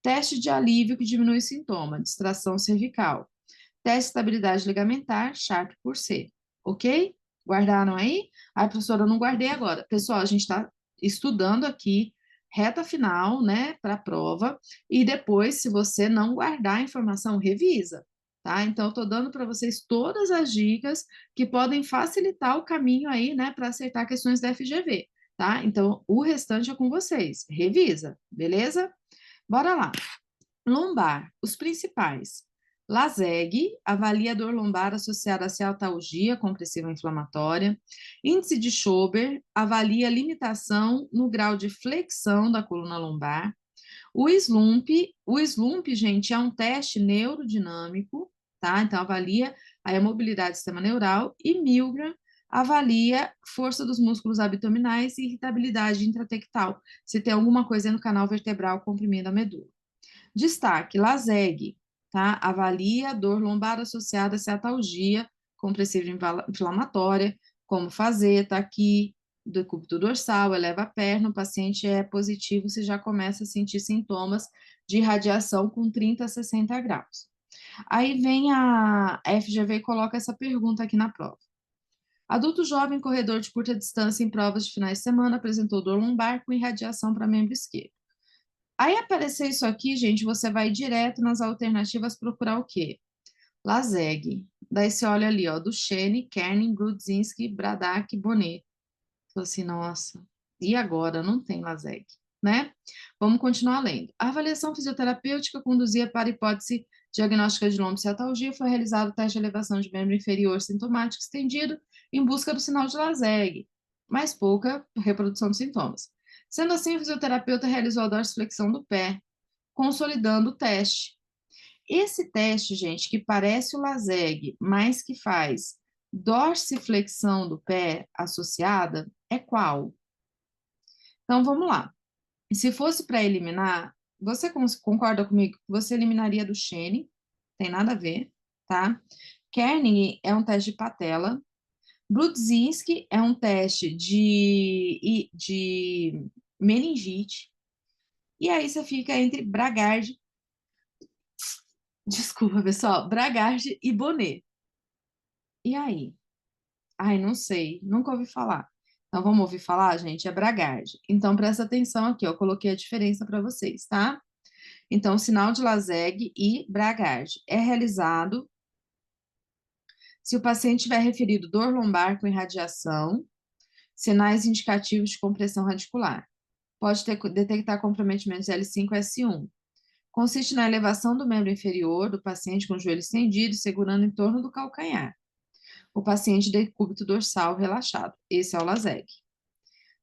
Teste de alívio, que diminui o sintoma, distração cervical. Teste de estabilidade ligamentar, Sharp por C. Ok? Guardaram aí? Ai, professora, eu não guardei agora. Pessoal, a gente está estudando aqui, reta final, né, para a prova, e depois, se você não guardar a informação, revisa, tá? Então, eu estou dando para vocês todas as dicas que podem facilitar o caminho aí, né, para acertar questões da FGV, tá? Então, o restante é com vocês. Revisa, beleza? Bora lá. Lombar, os principais. LASEG, avalia a dor lombar associada a cialtalgia compressiva inflamatória. Índice de Schober, avalia a limitação no grau de flexão da coluna lombar. O SLUMP, gente, é um teste neurodinâmico, tá? Então, avalia a mobilidade do sistema neural. E Milgram avalia força dos músculos abdominais e irritabilidade intratectal, se tem alguma coisa no canal vertebral comprimindo a medula. Destaque, LASEG, tá? Avalia dor lombar associada a ciatalgia compressiva inflamatória, como fazer, tá aqui, decúbito dorsal, eleva a perna, o paciente é positivo se já começa a sentir sintomas de radiação com 30 a 60 graus. Aí vem a FGV e coloca essa pergunta aqui na prova. Adulto jovem corredor de curta distância em provas de finais de semana apresentou dor lombar com irradiação para membro esquerdo. Aí aparecer isso aqui, gente, você vai direto nas alternativas procurar o quê? LASEG. Daí você olha ali, ó, Duchenne, Kerning, Grudzinski, Bradak, Bonet. Falei assim, nossa, e agora? Não tem LASEG, né? Vamos continuar lendo. A avaliação fisioterapêutica conduzia para a hipótese diagnóstica de lombociatalgia. Foi realizado o teste de elevação de membro inferior sintomático estendido em busca do sinal de LASEG, mas pouca reprodução de sintomas. Sendo assim, o fisioterapeuta realizou a dorsiflexão do pé, consolidando o teste. Esse teste, gente, que parece o LASEG, mas que faz dorsiflexão do pé associada, é qual? Então, vamos lá. Se fosse para eliminar, você concorda comigo que você eliminaria do Duchenne, tem nada a ver, tá? Kerning é um teste de patela. Brudzinski é um teste de meningite. E aí você fica entre Bragard, desculpa, pessoal, Bragard e Bonnet. E aí? Ai, não sei, nunca ouvi falar. Então, vamos ouvir falar, gente? É Bragard. Então, presta atenção aqui, eu coloquei a diferença para vocês, tá? Então, sinal de Lazegue e Bragard é realizado se o paciente tiver referido dor lombar com irradiação, sinais indicativos de compressão radicular. Pode detectar comprometimentos L5 e S1. Consiste na elevação do membro inferior do paciente com o joelho estendido, segurando em torno do calcanhar. O paciente decúbito dorsal relaxado. Esse é o LASEG.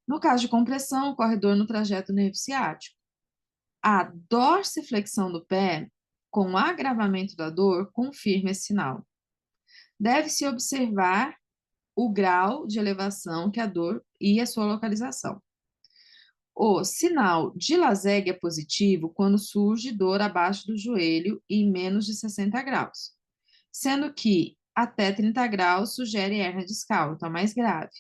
No caso de compressão, ocorre dor no trajeto nervo ciático. A dorsiflexão do pé, com agravamento da dor, confirma esse sinal. Deve-se observar o grau de elevação que a dor e a sua localização. O sinal de Lazegue é positivo quando surge dor abaixo do joelho e em menos de 60 graus, sendo que até 30 graus sugere hernia discal, então mais grave.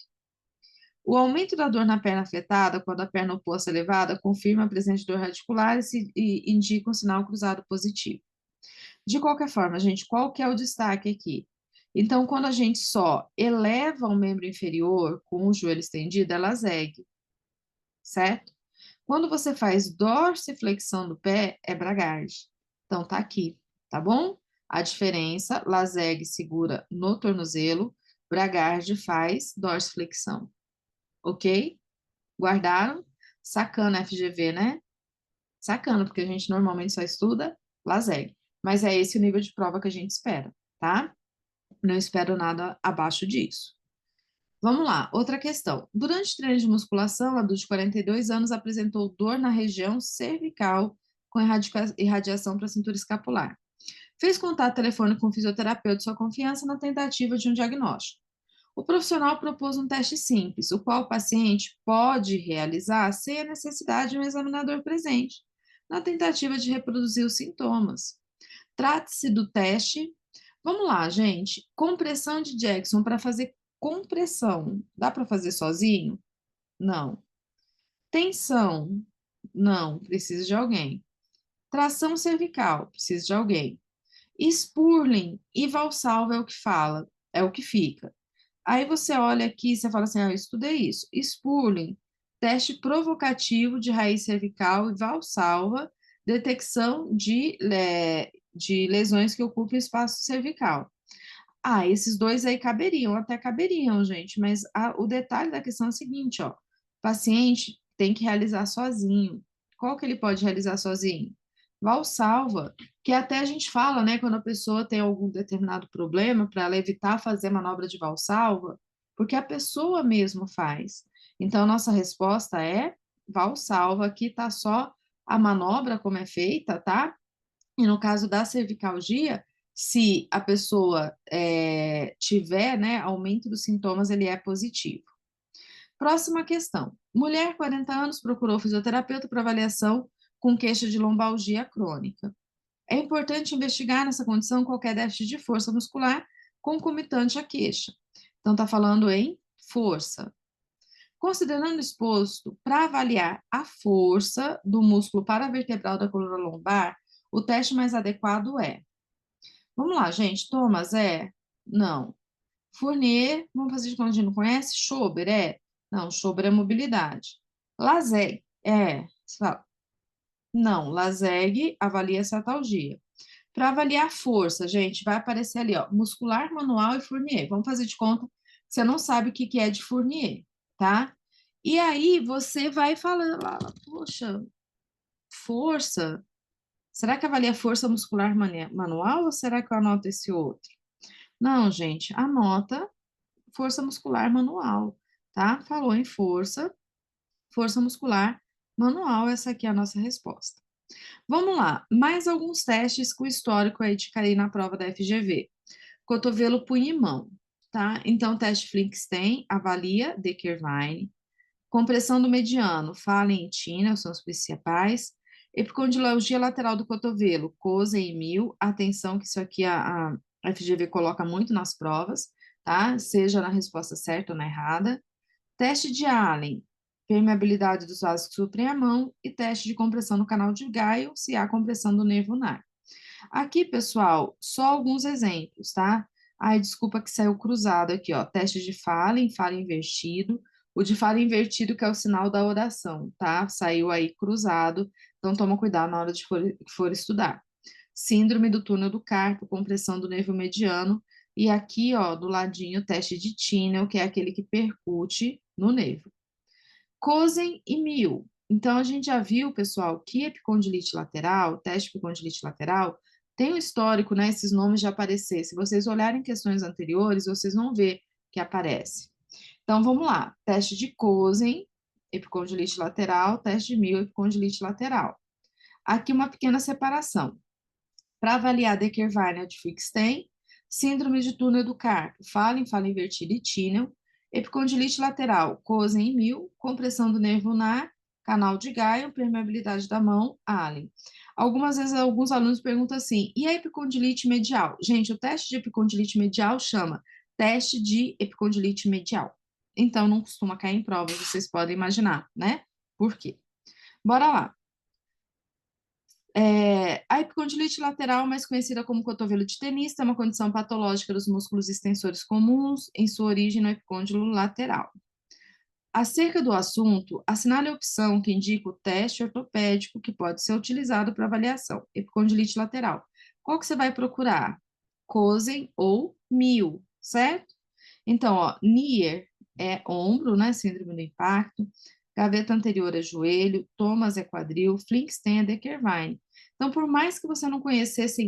O aumento da dor na perna afetada, quando a perna oposta é elevada, confirma a presença de dor radicular e indica um sinal cruzado positivo. De qualquer forma, gente, qual que é o destaque aqui? Então, quando a gente só eleva o membro inferior com o joelho estendido, é Lazegue, certo? Quando você faz dorsiflexão do pé, é Bragard. Então, tá aqui, tá bom? A diferença, Lazegue segura no tornozelo, Bragard faz dorsiflexão. Ok? Guardaram? Sacana FGV, né? Sacana, porque a gente normalmente só estuda Lazegue. Mas é esse o nível de prova que a gente espera, tá? Não espero nada abaixo disso. Vamos lá, outra questão. Durante treino de musculação, a adulto de 42 anos apresentou dor na região cervical com irradiação para a cintura escapular. Fez contato telefônico com o fisioterapeuta de sua confiança na tentativa de um diagnóstico. O profissional propôs um teste simples, o qual o paciente pode realizar sem a necessidade de um examinador presente, na tentativa de reproduzir os sintomas. Trata-se do teste. Vamos lá, gente. Compressão de Jackson para fazer compressão. Dá para fazer sozinho? Não. Tensão? Não, precisa de alguém. Tração cervical? Precisa de alguém. Spurling e Valsalva é o que fala, é o que fica. Aí você olha aqui e você fala assim, eu estudei isso. Spurling, teste provocativo de raiz cervical e Valsalva, detecção de lesões que ocupam o espaço cervical. Ah, esses dois aí caberiam, até caberiam, gente, mas o detalhe da questão é o seguinte, ó, o paciente tem que realizar sozinho. Qual que ele pode realizar sozinho? Valsalva, que até a gente fala, né, quando a pessoa tem algum determinado problema, para ela evitar fazer manobra de valsalva, porque a pessoa mesmo faz. Então, nossa resposta é valsalva, aqui tá só a manobra como é feita, tá? E no caso da cervicalgia, se a pessoa tiver, né, aumento dos sintomas, ele é positivo. Próxima questão. Mulher, 40 anos, procurou fisioterapeuta para avaliação com queixa de lombalgia crônica. É importante investigar nessa condição qualquer déficit de força muscular concomitante à queixa. Então, está falando em força. Considerando o exposto, para avaliar a força do músculo paravertebral da coluna lombar, o teste mais adequado é. Vamos lá, gente. Thomas é? Não. Fournier, vamos fazer de conta que a gente não conhece? Schober é? Não, Schober é mobilidade. Laseg é? Você fala, não, Laseg avalia cetalgia. Para avaliar força, gente, vai aparecer ali, ó, muscular, manual e Fournier. Vamos fazer de conta que você não sabe o que que é de Fournier, tá? E aí você vai falando lá, poxa, força. Será que avalia força muscular manual ou será que eu anoto esse outro? Não, gente, anota força muscular manual, tá? Falou em força, força muscular manual, essa aqui é a nossa resposta. Vamos lá, mais alguns testes com histórico aí de cair na prova da FGV. Cotovelo, punho e mão, tá? Então, teste Flinkstein avalia Deckervine. Compressão do mediano, Fallen e Tina, são os principais. Epicondilogia lateral do cotovelo, Cosen e Mil. Atenção que isso aqui a FGV coloca muito nas provas, tá? Seja na resposta certa ou na errada. Teste de Allen, permeabilidade dos vasos que suprem a mão e teste de compressão no canal de Gaio, se há compressão do nervo ulnar. Aqui, pessoal, só alguns exemplos, tá? Ai, desculpa que saiu cruzado aqui, ó. Teste de fala invertido. O de fala invertido que é o sinal da oração, tá? Saiu aí cruzado, então toma cuidado na hora de for estudar. Síndrome do túnel do carpo, compressão do nervo mediano. E aqui, ó, do ladinho, teste de Tinel, que é aquele que percute no nervo. Cosen e Mil. Então, a gente já viu, pessoal, que epicondilite lateral, teste de epicondilite lateral, tem um histórico, né? Esses nomes já aparecer. Se vocês olharem questões anteriores, vocês vão ver que aparece. Então, vamos lá. Teste de Cosen, epicondilite lateral, teste de Mil, epicondilite lateral. Aqui uma pequena separação. Para avaliar Decker-Weiner de Fixten, síndrome de túnel do carpo, fala invertida e Tinel, epicondilite lateral, Cosen e Mil, compressão do nervo ulnar, canal de Gaio, permeabilidade da mão, Allen. Algumas vezes alguns alunos perguntam assim, e a epicondilite medial? Gente, o teste de epicondilite medial chama teste de epicondilite medial. Então, não costuma cair em prova, vocês podem imaginar, né? Por quê? Bora lá. A epicondilite lateral, mais conhecida como cotovelo de tenista, é uma condição patológica dos músculos extensores comuns, em sua origem no epicôndilo lateral. Acerca do assunto, assinale a opção que indica o teste ortopédico que pode ser utilizado para avaliação, epicondilite lateral. Qual que você vai procurar? Cosen ou Mil, certo? Então, ó, Nier é ombro, né, síndrome do impacto, gaveta anterior é joelho, Thomas é quadril, Flinkstein é Decker-Wein. Então, por mais que você não conhecesse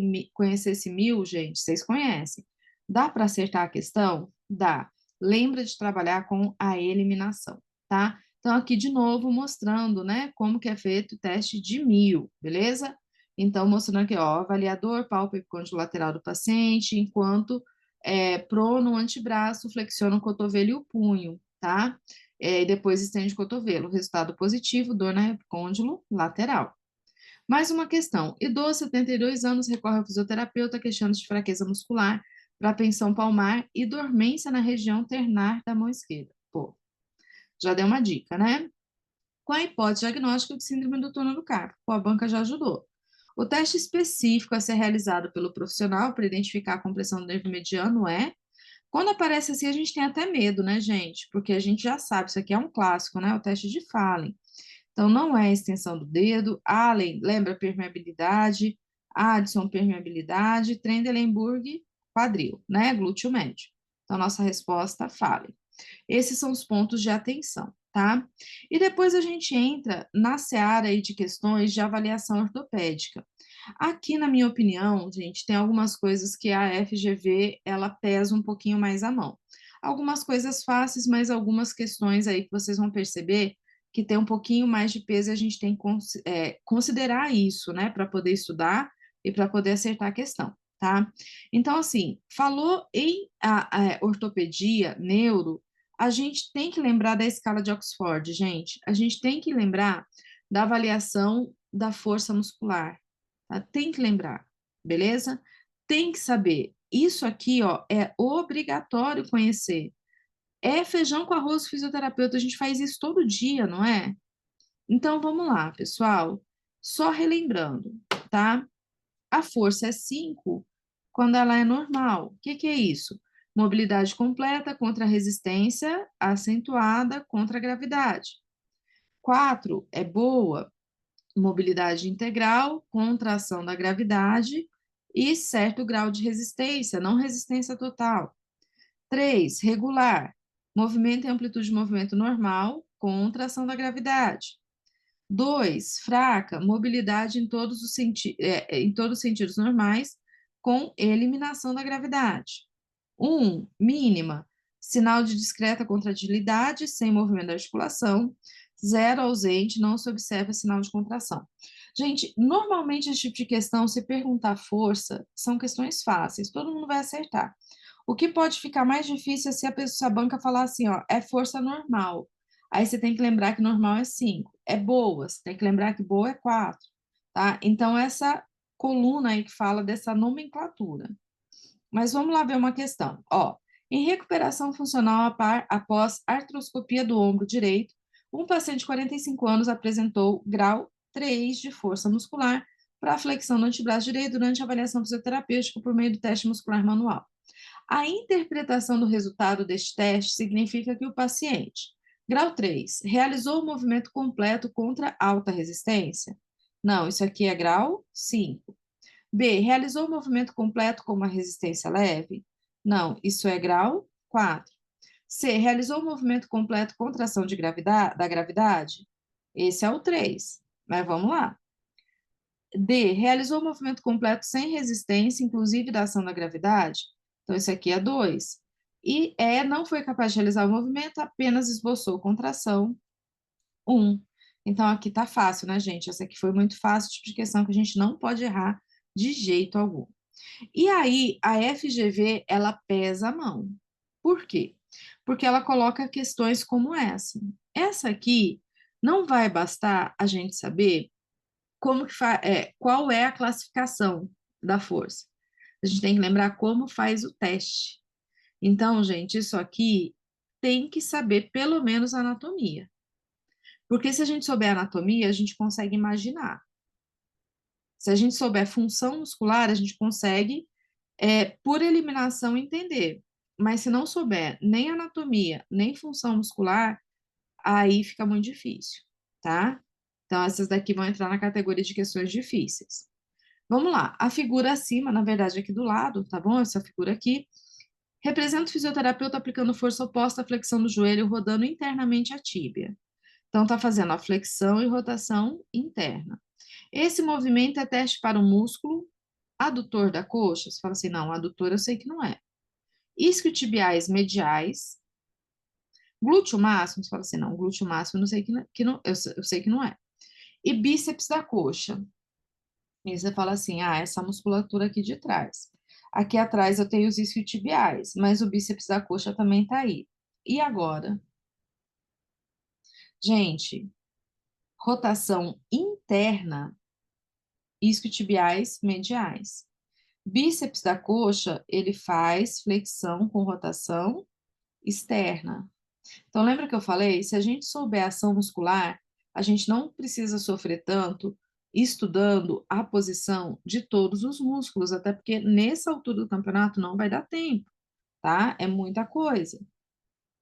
Mil, gente, vocês conhecem. Dá para acertar a questão? Dá. Lembra de trabalhar com a eliminação, tá? Então, aqui de novo mostrando, né, como que é feito o teste de Mil, beleza? Então, mostrando aqui, ó, avaliador, pálpebra lateral do paciente, enquanto prono, antebraço, flexiona o cotovelo e o punho, tá? E depois estende o cotovelo. Resultado positivo, dor na epicôndilo lateral. Mais uma questão. Idoso, 72 anos, recorre ao fisioterapeuta queixando de fraqueza muscular, propensão palmar e dormência na região ternar da mão esquerda. Pô, já deu uma dica, né? Qual a hipótese diagnóstica de síndrome do túnel do carpo? Pô, a banca já ajudou. O teste específico a ser realizado pelo profissional para identificar a compressão do nervo mediano é. Quando aparece assim, a gente tem até medo, né, gente? Porque a gente já sabe, isso aqui é um clássico, né? O teste de Fallen. Então, não é a extensão do dedo. Allen, lembra permeabilidade. Addison, permeabilidade. Trendelenburg, quadril, né? Glúteo médio. Então, nossa resposta, Fallen. Esses são os pontos de atenção, tá? E depois a gente entra na seara aí de questões de avaliação ortopédica. Aqui, na minha opinião, gente, tem algumas coisas que a FGV, ela pesa um pouquinho mais a mão. Algumas coisas fáceis, mas algumas questões aí que vocês vão perceber que tem um pouquinho mais de peso e a gente tem que considerar isso, né, para poder estudar e para poder acertar a questão, tá? Então, assim, falou em ortopedia, neuro, a gente tem que lembrar da escala de Oxford, gente. A gente tem que lembrar da avaliação da força muscular. Tá? Tem que lembrar, beleza? Tem que saber. Isso aqui, ó, é obrigatório conhecer. É feijão com arroz fisioterapeuta, a gente faz isso todo dia, não é? Então, vamos lá, pessoal. Só relembrando, tá? A força é 5 quando ela é normal. O que que é isso? Mobilidade completa contra a resistência acentuada contra a gravidade. 4 é boa, mobilidade integral contra a ação da gravidade e certo grau de resistência, não resistência total. 3, regular, movimento e amplitude de movimento normal contra a ação da gravidade. 2, fraca, mobilidade em todos os sentidos normais, com eliminação da gravidade. 1, mínima, sinal de discreta contratilidade, sem movimento da articulação. 0, ausente, não se observa sinal de contração. Gente, normalmente esse tipo de questão, se perguntar força, são questões fáceis, todo mundo vai acertar. O que pode ficar mais difícil é se a banca falar assim, ó, é força normal. Aí você tem que lembrar que normal é 5. É boa, você tem que lembrar que boa é 4. tá? Então, essa coluna aí que fala dessa nomenclatura. Mas vamos lá ver uma questão. Ó, em recuperação funcional após artroscopia do ombro direito, um paciente de 45 anos apresentou grau 3 de força muscular para a flexão do antebraço direito durante a avaliação fisioterapêutica por meio do teste muscular manual. A interpretação do resultado deste teste significa que o paciente, grau 3, realizou o movimento completo contra alta resistência? Não, isso aqui é grau 5. B, realizou o movimento completo com uma resistência leve? Não, isso é grau 4. C, realizou o movimento completo contra ação da gravidade? Esse é o 3. Mas vamos lá. D, realizou o movimento completo sem resistência, inclusive da ação da gravidade? Então, esse aqui é 2. E E, não foi capaz de realizar o movimento, apenas esboçou contração, 1. Então, aqui tá fácil, né, gente? Essa aqui foi muito fácil, tipo de questão que a gente não pode errar de jeito algum. E aí, a FGV, ela pesa a mão. Por quê? Porque ela coloca questões como essa. Essa aqui não vai bastar a gente saber qual é a classificação da força. A gente tem que lembrar como faz o teste. Então, gente, isso aqui tem que saber pelo menos a anatomia. Porque se a gente souber a anatomia, a gente consegue imaginar. Se a gente souber função muscular, a gente consegue, por eliminação, entender. Mas se não souber nem anatomia, nem função muscular, aí fica muito difícil, tá? Então, essas daqui vão entrar na categoria de questões difíceis. Vamos lá, a figura acima, na verdade, aqui do lado, tá bom? Essa figura aqui, representa o fisioterapeuta aplicando força oposta à flexão do joelho, rodando internamente a tíbia. Então, tá fazendo a flexão e rotação interna. Esse movimento é teste para o músculo adutor da coxa. Você fala assim, não, adutor eu sei que não é. Isquiotibiais mediais. Glúteo máximo, você fala assim, não, glúteo máximo eu não sei eu sei que não é. E bíceps da coxa. E você fala assim, ah, essa musculatura aqui de trás. Aqui atrás eu tenho os isquiotibiais, mas o bíceps da coxa também tá aí. E agora? Gente, rotação interna, isquiotibiais mediais. Bíceps da coxa, ele faz flexão com rotação externa. Então, lembra que eu falei? Se a gente souber a ação muscular, a gente não precisa sofrer tanto estudando a posição de todos os músculos, até porque nessa altura do campeonato não vai dar tempo, tá? É muita coisa.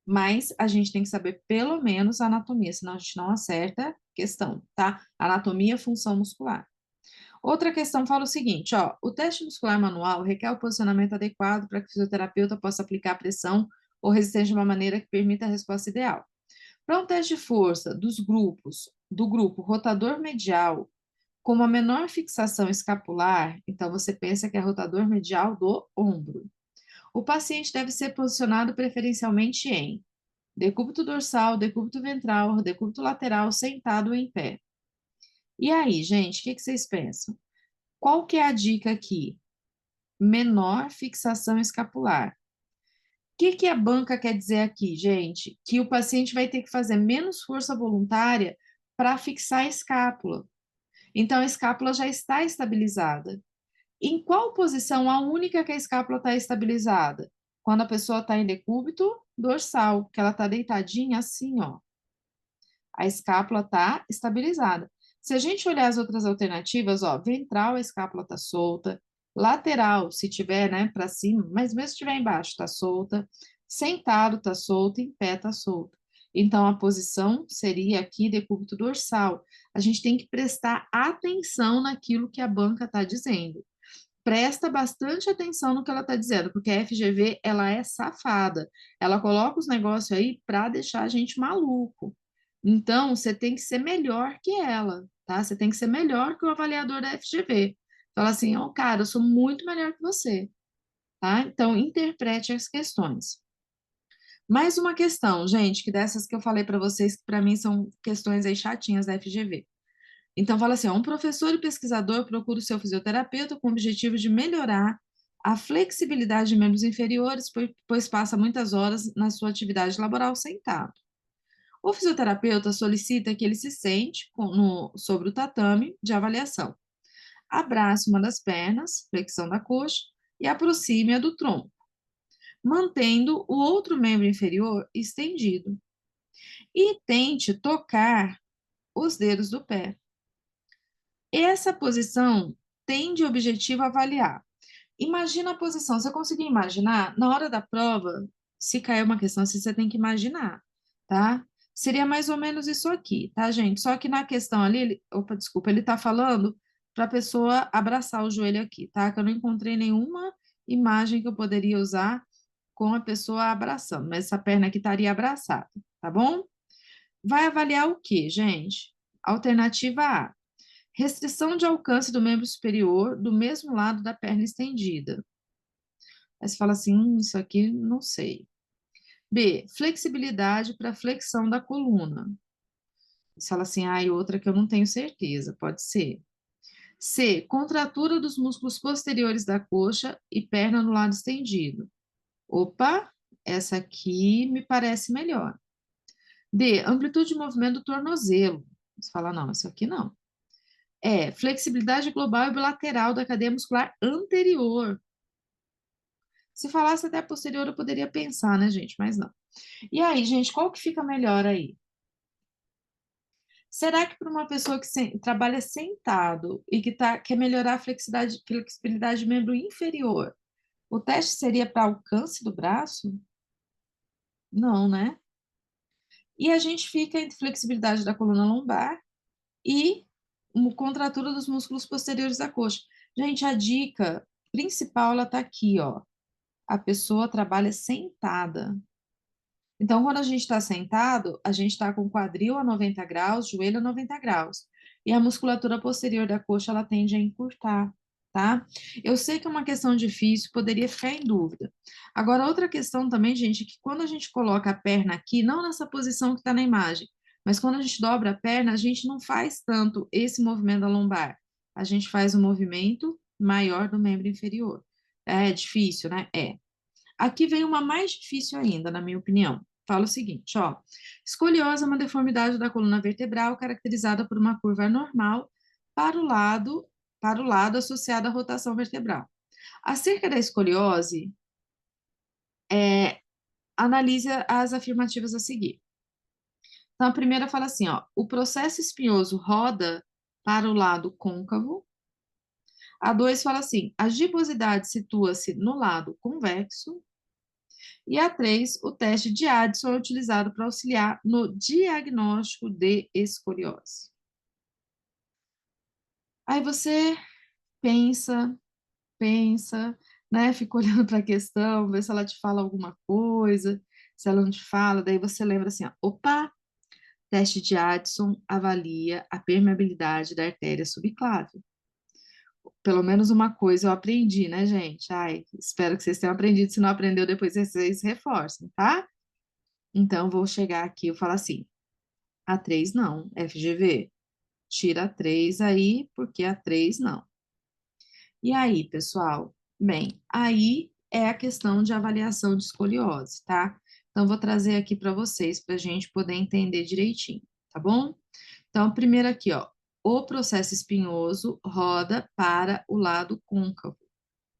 Mas a gente tem que saber pelo menos a anatomia, senão a gente não acerta a questão, tá? Anatomia, função muscular. Outra questão fala o seguinte, ó, o teste muscular manual requer o posicionamento adequado para que o fisioterapeuta possa aplicar pressão ou resistência de uma maneira que permita a resposta ideal. Para um teste de força do grupo rotador medial, com uma menor fixação escapular, então você pensa que é rotador medial do ombro. O paciente deve ser posicionado preferencialmente em decúbito dorsal, decúbito ventral, decúbito lateral, sentado ou em pé. E aí, gente, o que vocês pensam? Qual que é a dica aqui? Menor fixação escapular. O que a banca quer dizer aqui, gente? Que o paciente vai ter que fazer menos força voluntária para fixar a escápula. Então, a escápula já está estabilizada. Em qual posição a única que a escápula está estabilizada? Quando a pessoa está em decúbito dorsal, que ela está deitadinha assim, ó. A escápula está estabilizada. Se a gente olhar as outras alternativas, ó, ventral a escápula está solta, lateral, se tiver, né, para cima, mas mesmo se estiver embaixo, está solta, sentado está solto, em pé está solto. Então, a posição seria aqui decúbito dorsal. A gente tem que prestar atenção naquilo que a banca está dizendo. Presta bastante atenção no que ela está dizendo, porque a FGV, ela é safada. Ela coloca os negócios aí para deixar a gente maluco. Então, você tem que ser melhor que ela, tá? Você tem que ser melhor que o avaliador da FGV. Fala assim, ó, cara, eu sou muito melhor que você, tá? Então, interprete as questões. Mais uma questão, gente, que dessas que eu falei para vocês, que para mim são questões aí chatinhas da FGV. Então, fala assim, ó, um professor e pesquisador procura o seu fisioterapeuta com o objetivo de melhorar a flexibilidade de membros inferiores, pois passa muitas horas na sua atividade laboral sentado. O fisioterapeuta solicita que ele se sente sobre o tatame de avaliação. Abrace uma das pernas, flexão da coxa, e aproxime-a do tronco, mantendo o outro membro inferior estendido. E tente tocar os dedos do pé. Essa posição tem de objetivo avaliar. Imagina a posição. Você conseguir imaginar? Na hora da prova, se cair uma questão, você tem que imaginar, tá? Seria mais ou menos isso aqui, tá, gente? Só que na questão ali, opa, desculpa, ele tá falando para a pessoa abraçar o joelho aqui, tá? Que eu não encontrei nenhuma imagem que eu poderia usar com a pessoa abraçando, mas essa perna aqui estaria abraçada, tá bom? Vai avaliar o quê, gente? Alternativa A: restrição de alcance do membro superior do mesmo lado da perna estendida. Aí você fala assim, isso aqui não sei. B, flexibilidade para flexão da coluna. Você fala assim, e outra que eu não tenho certeza, pode ser. C, contratura dos músculos posteriores da coxa e perna no lado estendido. Opa, essa aqui me parece melhor. D, amplitude de movimento do tornozelo. Você fala, não, isso aqui não. Flexibilidade global e bilateral da cadeia muscular anterior. Se falasse até posterior, eu poderia pensar, né, gente? Mas não. E aí, gente, qual que fica melhor aí? Será que para uma pessoa que trabalha sentado e que quer melhorar a flexibilidade do membro inferior, o teste seria para alcance do braço? Não, né? E a gente fica entre flexibilidade da coluna lombar e uma contratura dos músculos posteriores da coxa. Gente, a dica principal, ela tá aqui, ó. A pessoa trabalha sentada. Então, quando a gente está sentado, a gente está com o quadril a 90 graus, joelho a 90 graus. E a musculatura posterior da coxa, ela tende a encurtar, tá? Eu sei que é uma questão difícil, poderia ficar em dúvida. Agora, outra questão também, gente, é que quando a gente coloca a perna aqui, não nessa posição que está na imagem, mas quando a gente dobra a perna, a gente não faz tanto esse movimento da lombar. A gente faz um movimento maior do membro inferior. É difícil, né? É. Aqui vem uma mais difícil ainda, na minha opinião. Fala o seguinte, ó. Escoliose é uma deformidade da coluna vertebral caracterizada por uma curva anormal para o lado associada à rotação vertebral. Acerca da escoliose, analise as afirmativas a seguir. Então, a primeira fala assim, ó, o processo espinhoso roda para o lado côncavo. A 2 fala assim, a gibosidade situa-se no lado convexo. E a 3, o teste de Addison é utilizado para auxiliar no diagnóstico de escoliose. Aí você pensa, pensa, né? Fica olhando para a questão, vê se ela te fala alguma coisa, se ela não te fala, daí você lembra assim, ó, opa, teste de Addison avalia a permeabilidade da artéria subclávia. Pelo menos uma coisa eu aprendi, né, gente? Ai, espero que vocês tenham aprendido. Se não aprendeu, depois vocês reforcem, tá? Então, vou chegar aqui e falar assim, a 3 não, FGV, tira a 3 aí, porque a 3 não. E aí, pessoal? Bem, aí é a questão de avaliação de escoliose, tá? Então, vou trazer aqui para vocês, para a gente poder entender direitinho, tá bom? Então, primeiro aqui, ó, o processo espinhoso roda para o lado côncavo,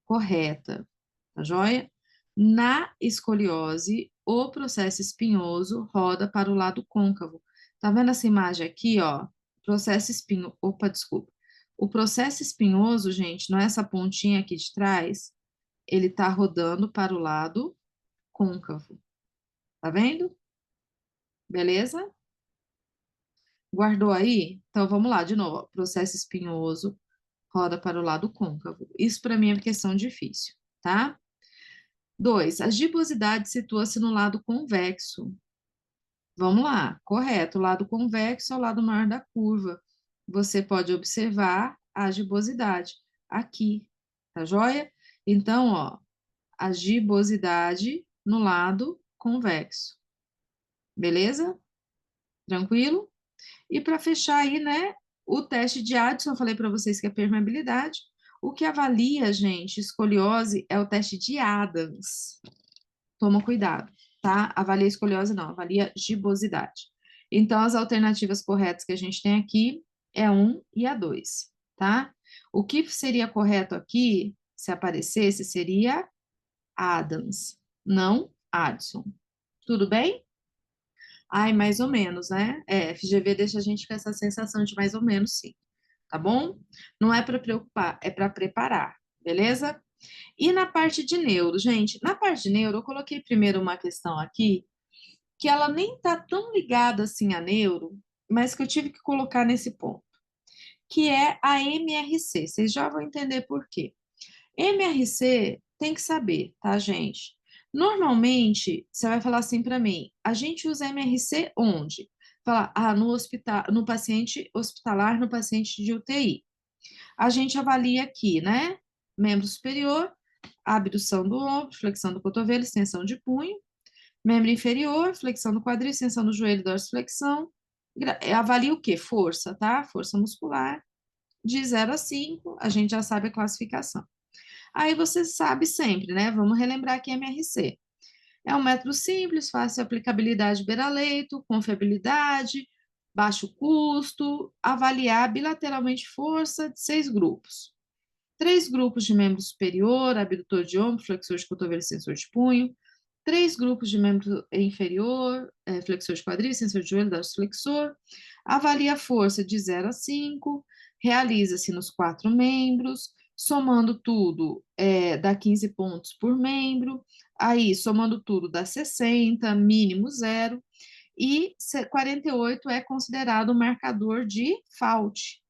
correta, tá joia? Na escoliose, o processo espinhoso roda para o lado côncavo. Tá vendo essa imagem aqui, ó? Processo espinho, opa, desculpa. O processo espinhoso, gente, não é essa pontinha aqui de trás, ele tá rodando para o lado côncavo. Tá vendo? Beleza? Guardou aí? Então vamos lá, de novo. Ó. Processo espinhoso roda para o lado côncavo. Isso para mim é questão difícil, tá? 2. A gibosidade situa-se no lado convexo. Vamos lá, correto. O lado convexo é o lado maior da curva. Você pode observar a gibosidade aqui, tá joia? Então, ó, a gibosidade no lado convexo. Beleza? Tranquilo? E para fechar aí, né, o teste de Addison, eu falei para vocês que é permeabilidade. O que avalia, gente, escoliose é o teste de Adams. Toma cuidado, tá? Avalia escoliose não, avalia gibosidade. Então, as alternativas corretas que a gente tem aqui é a 1 e a 2, tá? O que seria correto aqui, se aparecesse, seria Adams, não Addison. Tudo bem? Ai, mais ou menos, né? FGV deixa a gente com essa sensação de mais ou menos, sim. Tá bom? Não é para preocupar, é para preparar, beleza? E na parte de neuro, gente, na parte de neuro, eu coloquei primeiro uma questão aqui, que ela nem tá tão ligada assim a neuro, mas que eu tive que colocar nesse ponto, que é a MRC. Vocês já vão entender por quê. MRC tem que saber, tá, gente? Normalmente, você vai falar assim para mim, a gente usa MRC onde? Falar, no hospital, no paciente hospitalar, no paciente de UTI. A gente avalia aqui, né? Membro superior, abdução do ombro, flexão do cotovelo, extensão de punho. Membro inferior, flexão do quadril, extensão do joelho, dorsiflexão. Avalia o quê? Força, tá? Força muscular. De 0 a 5, a gente já sabe a classificação. Aí você sabe sempre, né? Vamos relembrar aqui MRC. É um método simples, fácil aplicabilidade beira-leito, confiabilidade, baixo custo, avaliar bilateralmente força de 6 grupos. 3 grupos de membro superior, abdutor de ombro, flexor de cotovelo e extensor de punho. 3 grupos de membro inferior, flexor de quadril, extensor de joelho, dorsiflexor. Avalia a força de 0 a 5, realiza-se nos 4 membros, somando tudo, dá 15 pontos por membro, aí, somando tudo, dá 60, mínimo 0, e 48 é considerado um marcador de FAUT,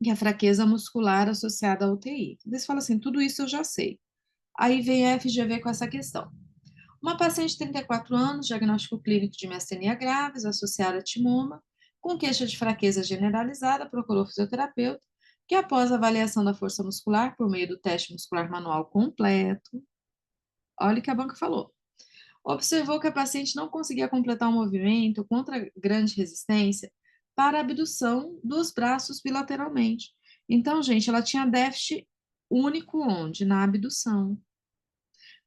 que é a fraqueza muscular associada à UTI. Você fala assim, tudo isso eu já sei. Aí vem a FGV com essa questão. Uma paciente de 34 anos, diagnóstico clínico de miastenia graves, associada a timoma, com queixa de fraqueza generalizada, procurou fisioterapeuta, que após a avaliação da força muscular por meio do teste muscular manual completo, olha o que a banca falou, observou que a paciente não conseguia completar o movimento contra grande resistência para a abdução dos braços bilateralmente. Então, gente, ela tinha déficit único onde? Na abdução.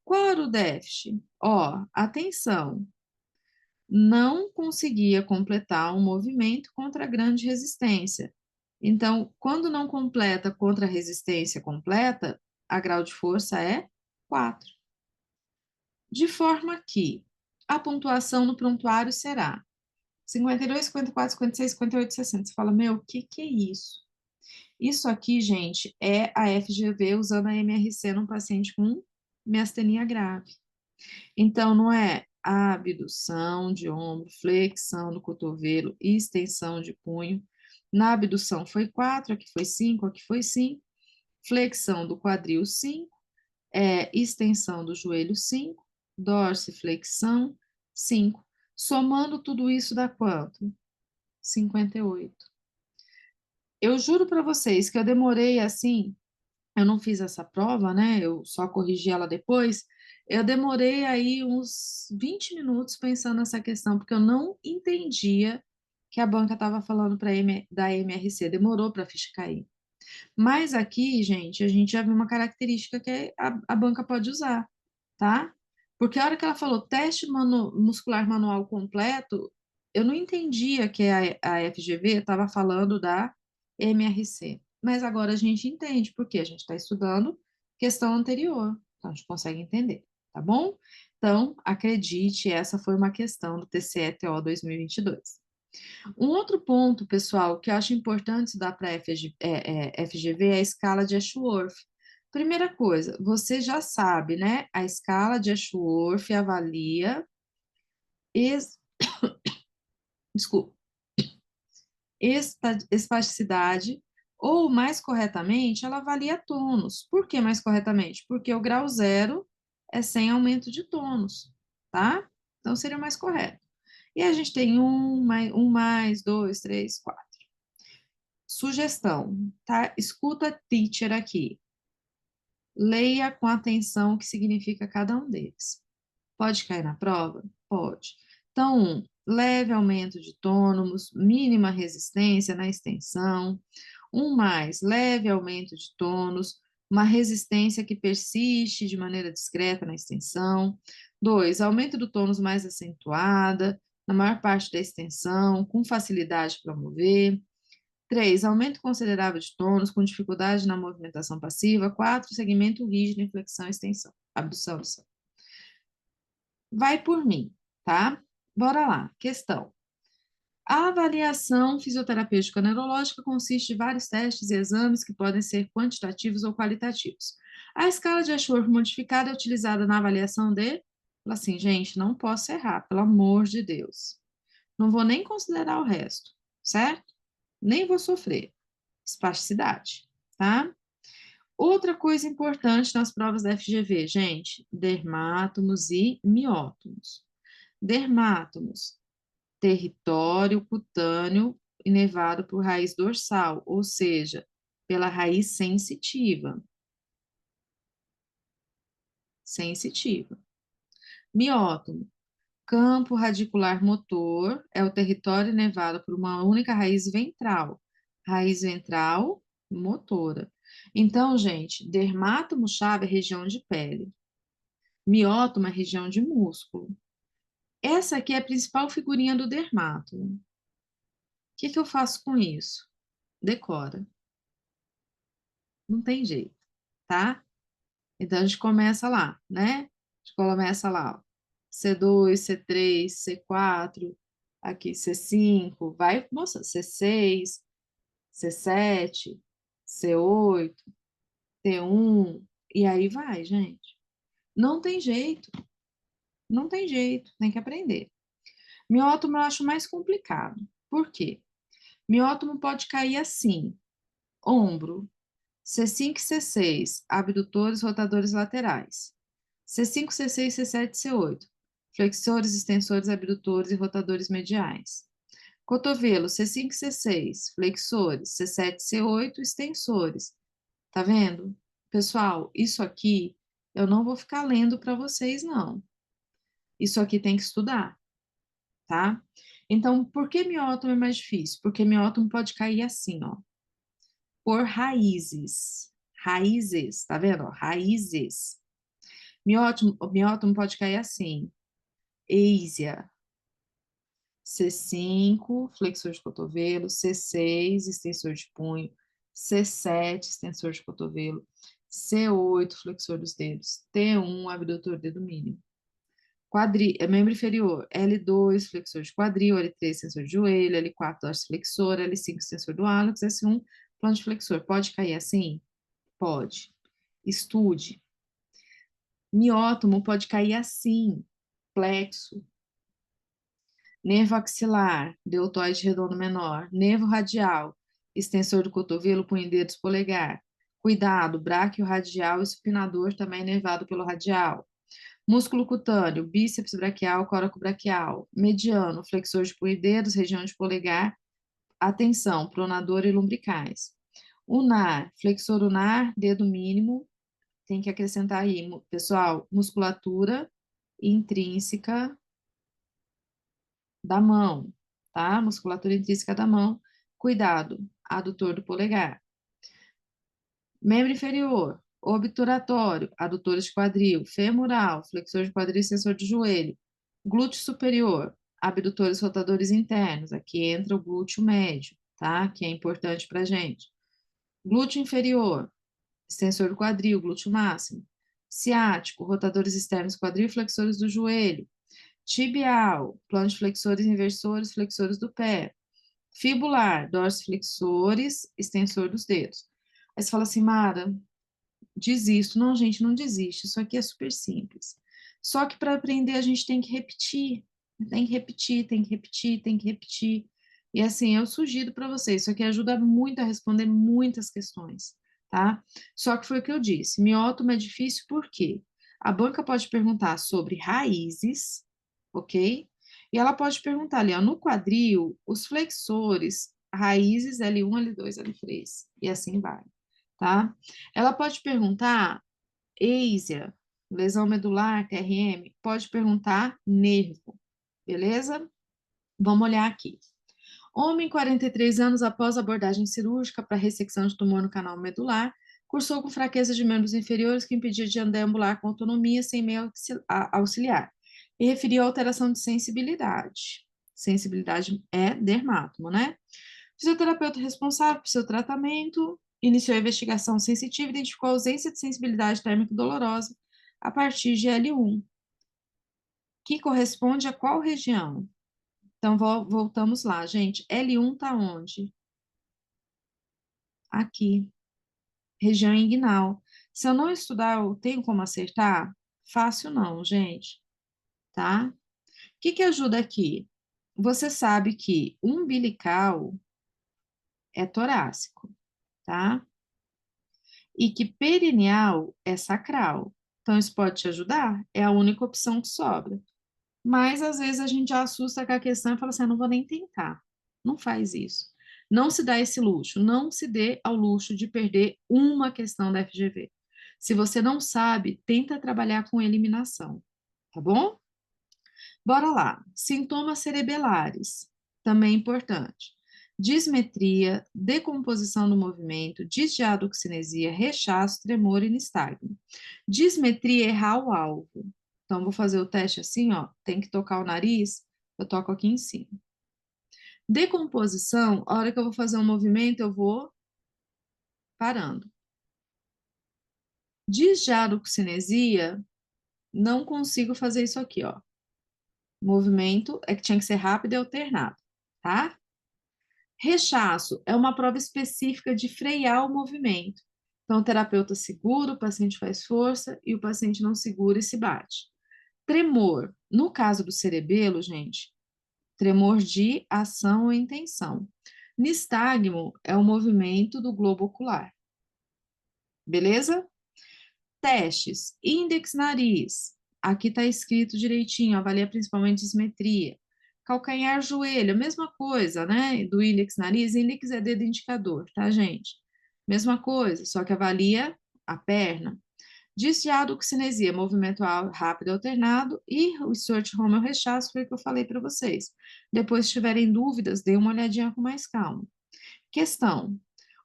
Qual era o déficit? Ó, atenção, não conseguia completar um movimento contra grande resistência. Então, quando não completa contra a resistência completa, a grau de força é 4. De forma que a pontuação no prontuário será 52, 54, 56, 58, 60. Você fala, meu, o que é isso? Isso aqui, gente, é a FGV usando a MRC num paciente com miastenia grave. Então, não é a abdução de ombro, flexão do cotovelo e extensão de punho. Na abdução foi 4, aqui foi 5, aqui foi 5. Flexão do quadril, 5. Extensão do joelho, 5. Dorsiflexão, 5. Somando tudo isso dá quanto? 58. Eu juro para vocês que eu demorei assim, eu não fiz essa prova, né? Eu só corrigi ela depois. Eu demorei aí uns 20 minutos pensando nessa questão, porque eu não entendia que a banca estava falando da MRC. Demorou para a ficha cair. Mas aqui, gente, a gente já viu uma característica que a banca pode usar, tá? Porque a hora que ela falou teste muscular manual completo, eu não entendia que a FGV estava falando da MRC. Mas agora a gente entende, porque a gente está estudando questão anterior. Então a gente consegue entender, tá bom? Então, acredite, essa foi uma questão do TCE-TO 2022. Um outro ponto, pessoal, que eu acho importante estudar para FGV é a escala de Ashworth. Primeira coisa, você já sabe, né? A escala de Ashworth avalia es, desculpa, espasticidade, ou mais corretamente, ela avalia tônus. Por que mais corretamente? Porque o grau zero é sem aumento de tônus, tá? Então seria o mais correto. E a gente tem um mais, dois, três, quatro. Sugestão, tá? Escuta teacher aqui. Leia com atenção o que significa cada um deles. Pode cair na prova? Pode. Então, leve aumento de tônus, mínima resistência na extensão. Mais, leve aumento de tônus, uma resistência que persiste de maneira discreta na extensão. 2, aumento do tônus mais acentuada, na maior parte da extensão, com facilidade para mover. 3, aumento considerável de tônus com dificuldade na movimentação passiva. 4, segmento rígido em flexão e extensão, abdução. Vai por mim, tá? Bora lá. Questão. A avaliação fisioterapêutica neurológica consiste de vários testes e exames que podem ser quantitativos ou qualitativos. A escala de Ashworth modificada é utilizada na avaliação de... Fala assim, gente, não posso errar, pelo amor de Deus. Não vou nem considerar o resto, certo? Nem vou sofrer. Espasticidade, tá? Outra coisa importante nas provas da FGV, gente, dermátomos e miótomos. Dermátomos, território cutâneo inervado por raiz dorsal, ou seja, pela raiz sensitiva. Sensitiva. Miótomo, campo radicular motor, é o território inervado por uma única raiz ventral. Raiz ventral motora. Então, gente, dermátomo-chave é região de pele. Miótomo é região de músculo. Essa aqui é a principal figurinha do dermátomo. O que que eu faço com isso? Decora. Não tem jeito, tá? Então, a gente começa lá, né? A gente começa lá, ó. C2, C3, C4, aqui C5, vai, moça, C6, C7, C8, T1, e aí vai, gente. Não tem jeito, não tem jeito, tem que aprender. Miótomo eu acho mais complicado. Por quê? Miótomo pode cair assim, ombro, C5 e C6, abdutores, rotadores laterais. C5, C6, C7, C8, flexores, extensores, abdutores e rotadores mediais. Cotovelo, C5, C6, flexores, C7, C8, extensores. Tá vendo? Pessoal, isso aqui eu não vou ficar lendo para vocês, não. Isso aqui tem que estudar, tá? Então, por que miótomo é mais difícil? Porque miótomo pode cair assim, ó, por raízes. Raízes, tá vendo? Ó, raízes. Miótomo pode cair assim. Eisia. C5, flexor de cotovelo. C6, extensor de punho. C7, extensor de cotovelo. C8, flexor dos dedos. T1, abdutor dedo mínimo. Membro inferior, L2, flexor de quadril, L3, extensor de joelho, L4, dorsiflexor, L5, extensor do hálux, S1, plano de flexor. Pode cair assim? Pode. Estude. Miótomo pode cair assim, plexo. Nervo axilar, deltoide redondo menor. Nervo radial, extensor do cotovelo, punho dedos, polegar. Cuidado, bráquio radial e supinador também nervado pelo radial. Músculo cutâneo, bíceps braquial, coraco braquial. Mediano, flexor de punho dedos, região de polegar. Atenção, pronador e lumbricais. Unar, flexor unar, dedo mínimo. Tem que acrescentar aí, pessoal, musculatura intrínseca da mão, tá? Musculatura intrínseca da mão. Cuidado, adutor do polegar. Membro inferior, obturatório, adutores de quadril, femoral, flexor de quadril e extensor de joelho. Glúteo superior, abdutores rotadores internos. Aqui entra o glúteo médio, tá? Que é importante pra gente. Glúteo inferior, extensor do quadril, glúteo máximo. Ciático, rotadores externos do quadril e flexores do joelho. Tibial, plano de flexores, inversores, flexores do pé. Fibular, dorsiflexores, extensor dos dedos. Aí você fala assim, Mara, desisto. Não, gente, não desiste. Isso aqui é super simples. Só que para aprender a gente tem que repetir. Tem que repetir, tem que repetir, tem que repetir. E assim, eu sugiro para vocês, isso aqui ajuda muito a responder muitas questões, tá? Só que foi o que eu disse, miótomo é difícil por quê? A banca pode perguntar sobre raízes, ok? E ela pode perguntar ali, ó, no quadril, os flexores, raízes L1, L2, L3, e assim vai, tá? Ela pode perguntar EISEA, lesão medular, TRM, pode perguntar nervo, beleza? Vamos olhar aqui. Homem, 43 anos, após abordagem cirúrgica para ressecção de tumor no canal medular, cursou com fraqueza de membros inferiores que impedia de deambular com autonomia sem meio auxiliar. E referiu a alteração de sensibilidade. Sensibilidade é dermátomo, né? Fisioterapeuta responsável pelo seu tratamento iniciou a investigação sensitiva e identificou a ausência de sensibilidade térmica dolorosa a partir de L1, que corresponde a qual região? Então, voltamos lá, gente. L1 está onde? Aqui, região inguinal. Se eu não estudar, eu tenho como acertar? Fácil não, gente, tá? O que que ajuda aqui? Você sabe que umbilical é torácico, tá? E que perineal é sacral. Então, isso pode te ajudar? É a única opção que sobra. Mas, às vezes, a gente já assusta com a questão e fala assim, eu não vou nem tentar. Não faz isso. Não se dá esse luxo. Não se dê ao luxo de perder uma questão da FGV. Se você não sabe, tenta trabalhar com eliminação, tá bom? Bora lá. Sintomas cerebelares, também importante. Dismetria, decomposição do movimento, disdiadoxinesia, rechaço, tremor e nistagmo. Dismetria é errar o alvo. Então, vou fazer o teste assim, ó. Tem que tocar o nariz, eu toco aqui em cima. Decomposição, a hora que eu vou fazer um movimento, eu vou parando. Disdiadoxinesia, não consigo fazer isso aqui, ó. Movimento é que tinha que ser rápido e alternado, tá? Rechaço é uma prova específica de frear o movimento. Então, o terapeuta segura, o paciente faz força e o paciente não segura e se bate. Tremor, no caso do cerebelo, gente, tremor de ação ou intenção. Nistagmo é o movimento do globo ocular. Beleza? Testes. Índex nariz. Aqui está escrito direitinho, avalia principalmente dismetria. Calcanhar, joelho, a mesma coisa, né? Do índex nariz, índex é dedo indicador, tá, gente? Mesma coisa, só que avalia a perna. Disdiadoxinesia, movimento rápido alternado, e o Stuart Home, o rechaço, foi o que eu falei para vocês. Depois, se tiverem dúvidas, dê uma olhadinha com mais calma. Questão: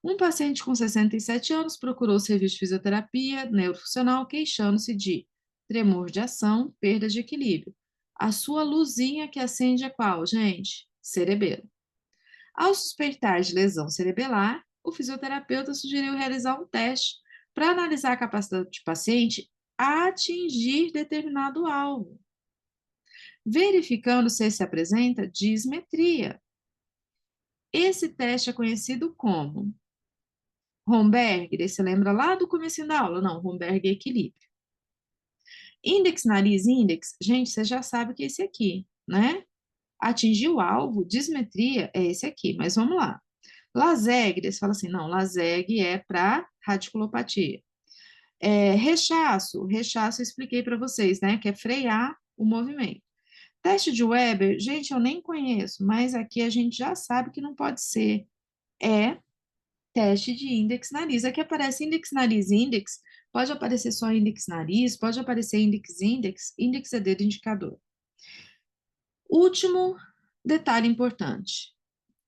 um paciente com 67 anos procurou o serviço de fisioterapia neurofuncional queixando-se de tremor de ação, perda de equilíbrio. A sua luzinha que acende é qual, gente? Cerebelo. Ao suspeitar de lesão cerebelar, o fisioterapeuta sugeriu realizar um teste para analisar a capacidade do paciente a atingir determinado alvo, verificando se se apresenta dismetria. Esse teste é conhecido como Romberg, daí você lembra lá do começo da aula? Não, Romberg é equilíbrio. Índex, nariz, índex, gente, você já sabe que é esse aqui, né? Atingir o alvo, dismetria, é esse aqui, mas vamos lá. Laseg, daí você fala assim, não, Laseg é para radiculopatia. Rechaço eu expliquei para vocês, né? Que é frear o movimento. Teste de Weber, gente, eu nem conheço, mas aqui a gente já sabe que não pode ser. É teste de índex nariz. Aqui aparece índex nariz índex, pode aparecer só índex nariz, pode aparecer índex índex, índex é dedo indicador. Último detalhe importante.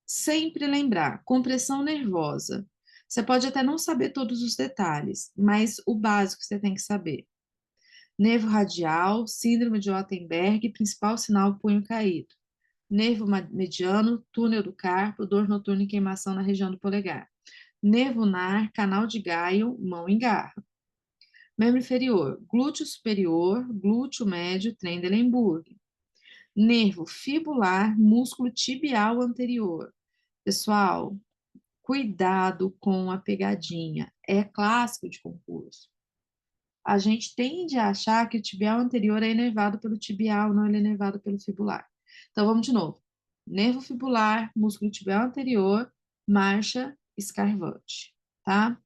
Sempre lembrar, compressão nervosa. Você pode até não saber todos os detalhes, mas o básico você tem que saber. Nervo radial, síndrome de Ottenberg, principal sinal punho caído. Nervo mediano, túnel do carpo, dor noturna e queimação na região do polegar. Nervo ulnar, canal de Gaio, mão em garra. Membro inferior, glúteo superior, glúteo médio, Trendelenburg. Nervo fibular, músculo tibial anterior. Pessoal, cuidado com a pegadinha. É clássico de concurso. A gente tende a achar que o tibial anterior é inervado pelo tibial, não ele é inervado pelo fibular. Então, vamos de novo. Nervo fibular, músculo tibial anterior, marcha escarvante, tá?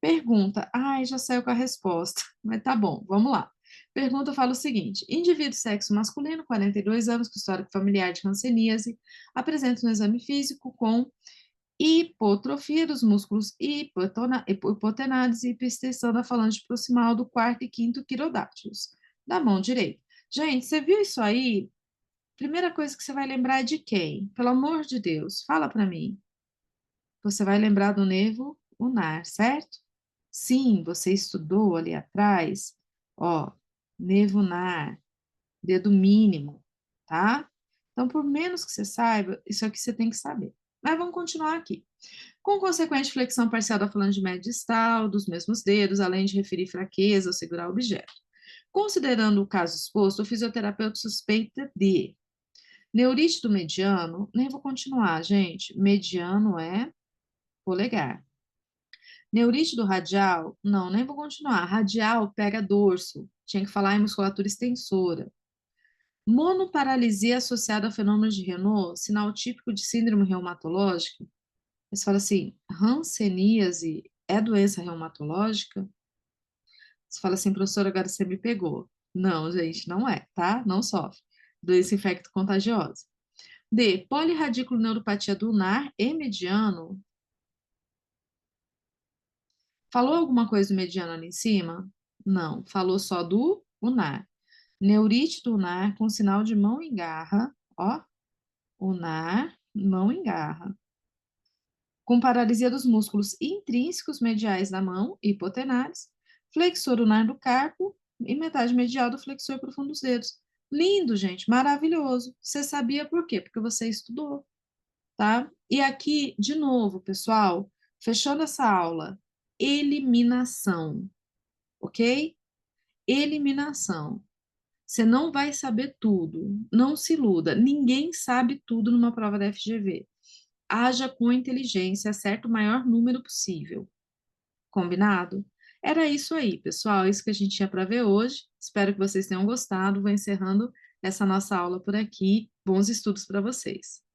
Pergunta. Ai, já saiu com a resposta, mas tá bom, vamos lá. Pergunta fala o seguinte: indivíduo sexo masculino, 42 anos, com histórico familiar de hanseníase, apresenta um exame físico com hipotrofia dos músculos hipotenados e hiperextensão da falange proximal do quarto e quinto quirodátilos, da mão direita. Gente, você viu isso aí? Primeira coisa que você vai lembrar é de quem? Pelo amor de Deus, fala para mim. Você vai lembrar do nervo ulnar, certo? Sim, você estudou ali atrás, ó, nervo ulnar, dedo mínimo, tá? Então, por menos que você saiba, isso aqui você tem que saber. Mas vamos continuar aqui. Com consequente flexão parcial da falange média distal, dos mesmos dedos, além de referir fraqueza ou segurar o objeto. Considerando o caso exposto, o fisioterapeuta suspeita de neurite do mediano, nem vou continuar, gente. Mediano é polegar. Neurite do radial, não, nem vou continuar. Radial pega dorso, tinha que falar em musculatura extensora. Monoparalisia associada a fenômenos de Renault, sinal típico de síndrome reumatológica. Você fala assim, hanseníase é doença reumatológica? Você fala assim, professora, agora você me pegou. Não, gente, não é, tá? Não sofre. Doença infecto-contagiosa. D. Polirradículo neuropatia do ulnar e mediano. Falou alguma coisa do mediano ali em cima? Não, falou só do ulnar. Neurite do ulnar com sinal de mão em garra, ó, ulnar, mão em garra. Com paralisia dos músculos intrínsecos mediais da mão, hipotenares, flexor ulnar do carpo e metade medial do flexor profundo dos dedos. Lindo, gente, maravilhoso. Você sabia por quê? Porque você estudou, tá? E aqui, de novo, pessoal, fechando essa aula, eliminação, ok? Eliminação. Você não vai saber tudo, não se iluda. Ninguém sabe tudo numa prova da FGV. Haja com inteligência, acerte o maior número possível. Combinado? Era isso aí, pessoal. Isso que a gente tinha para ver hoje. Espero que vocês tenham gostado. Vou encerrando essa nossa aula por aqui. Bons estudos para vocês.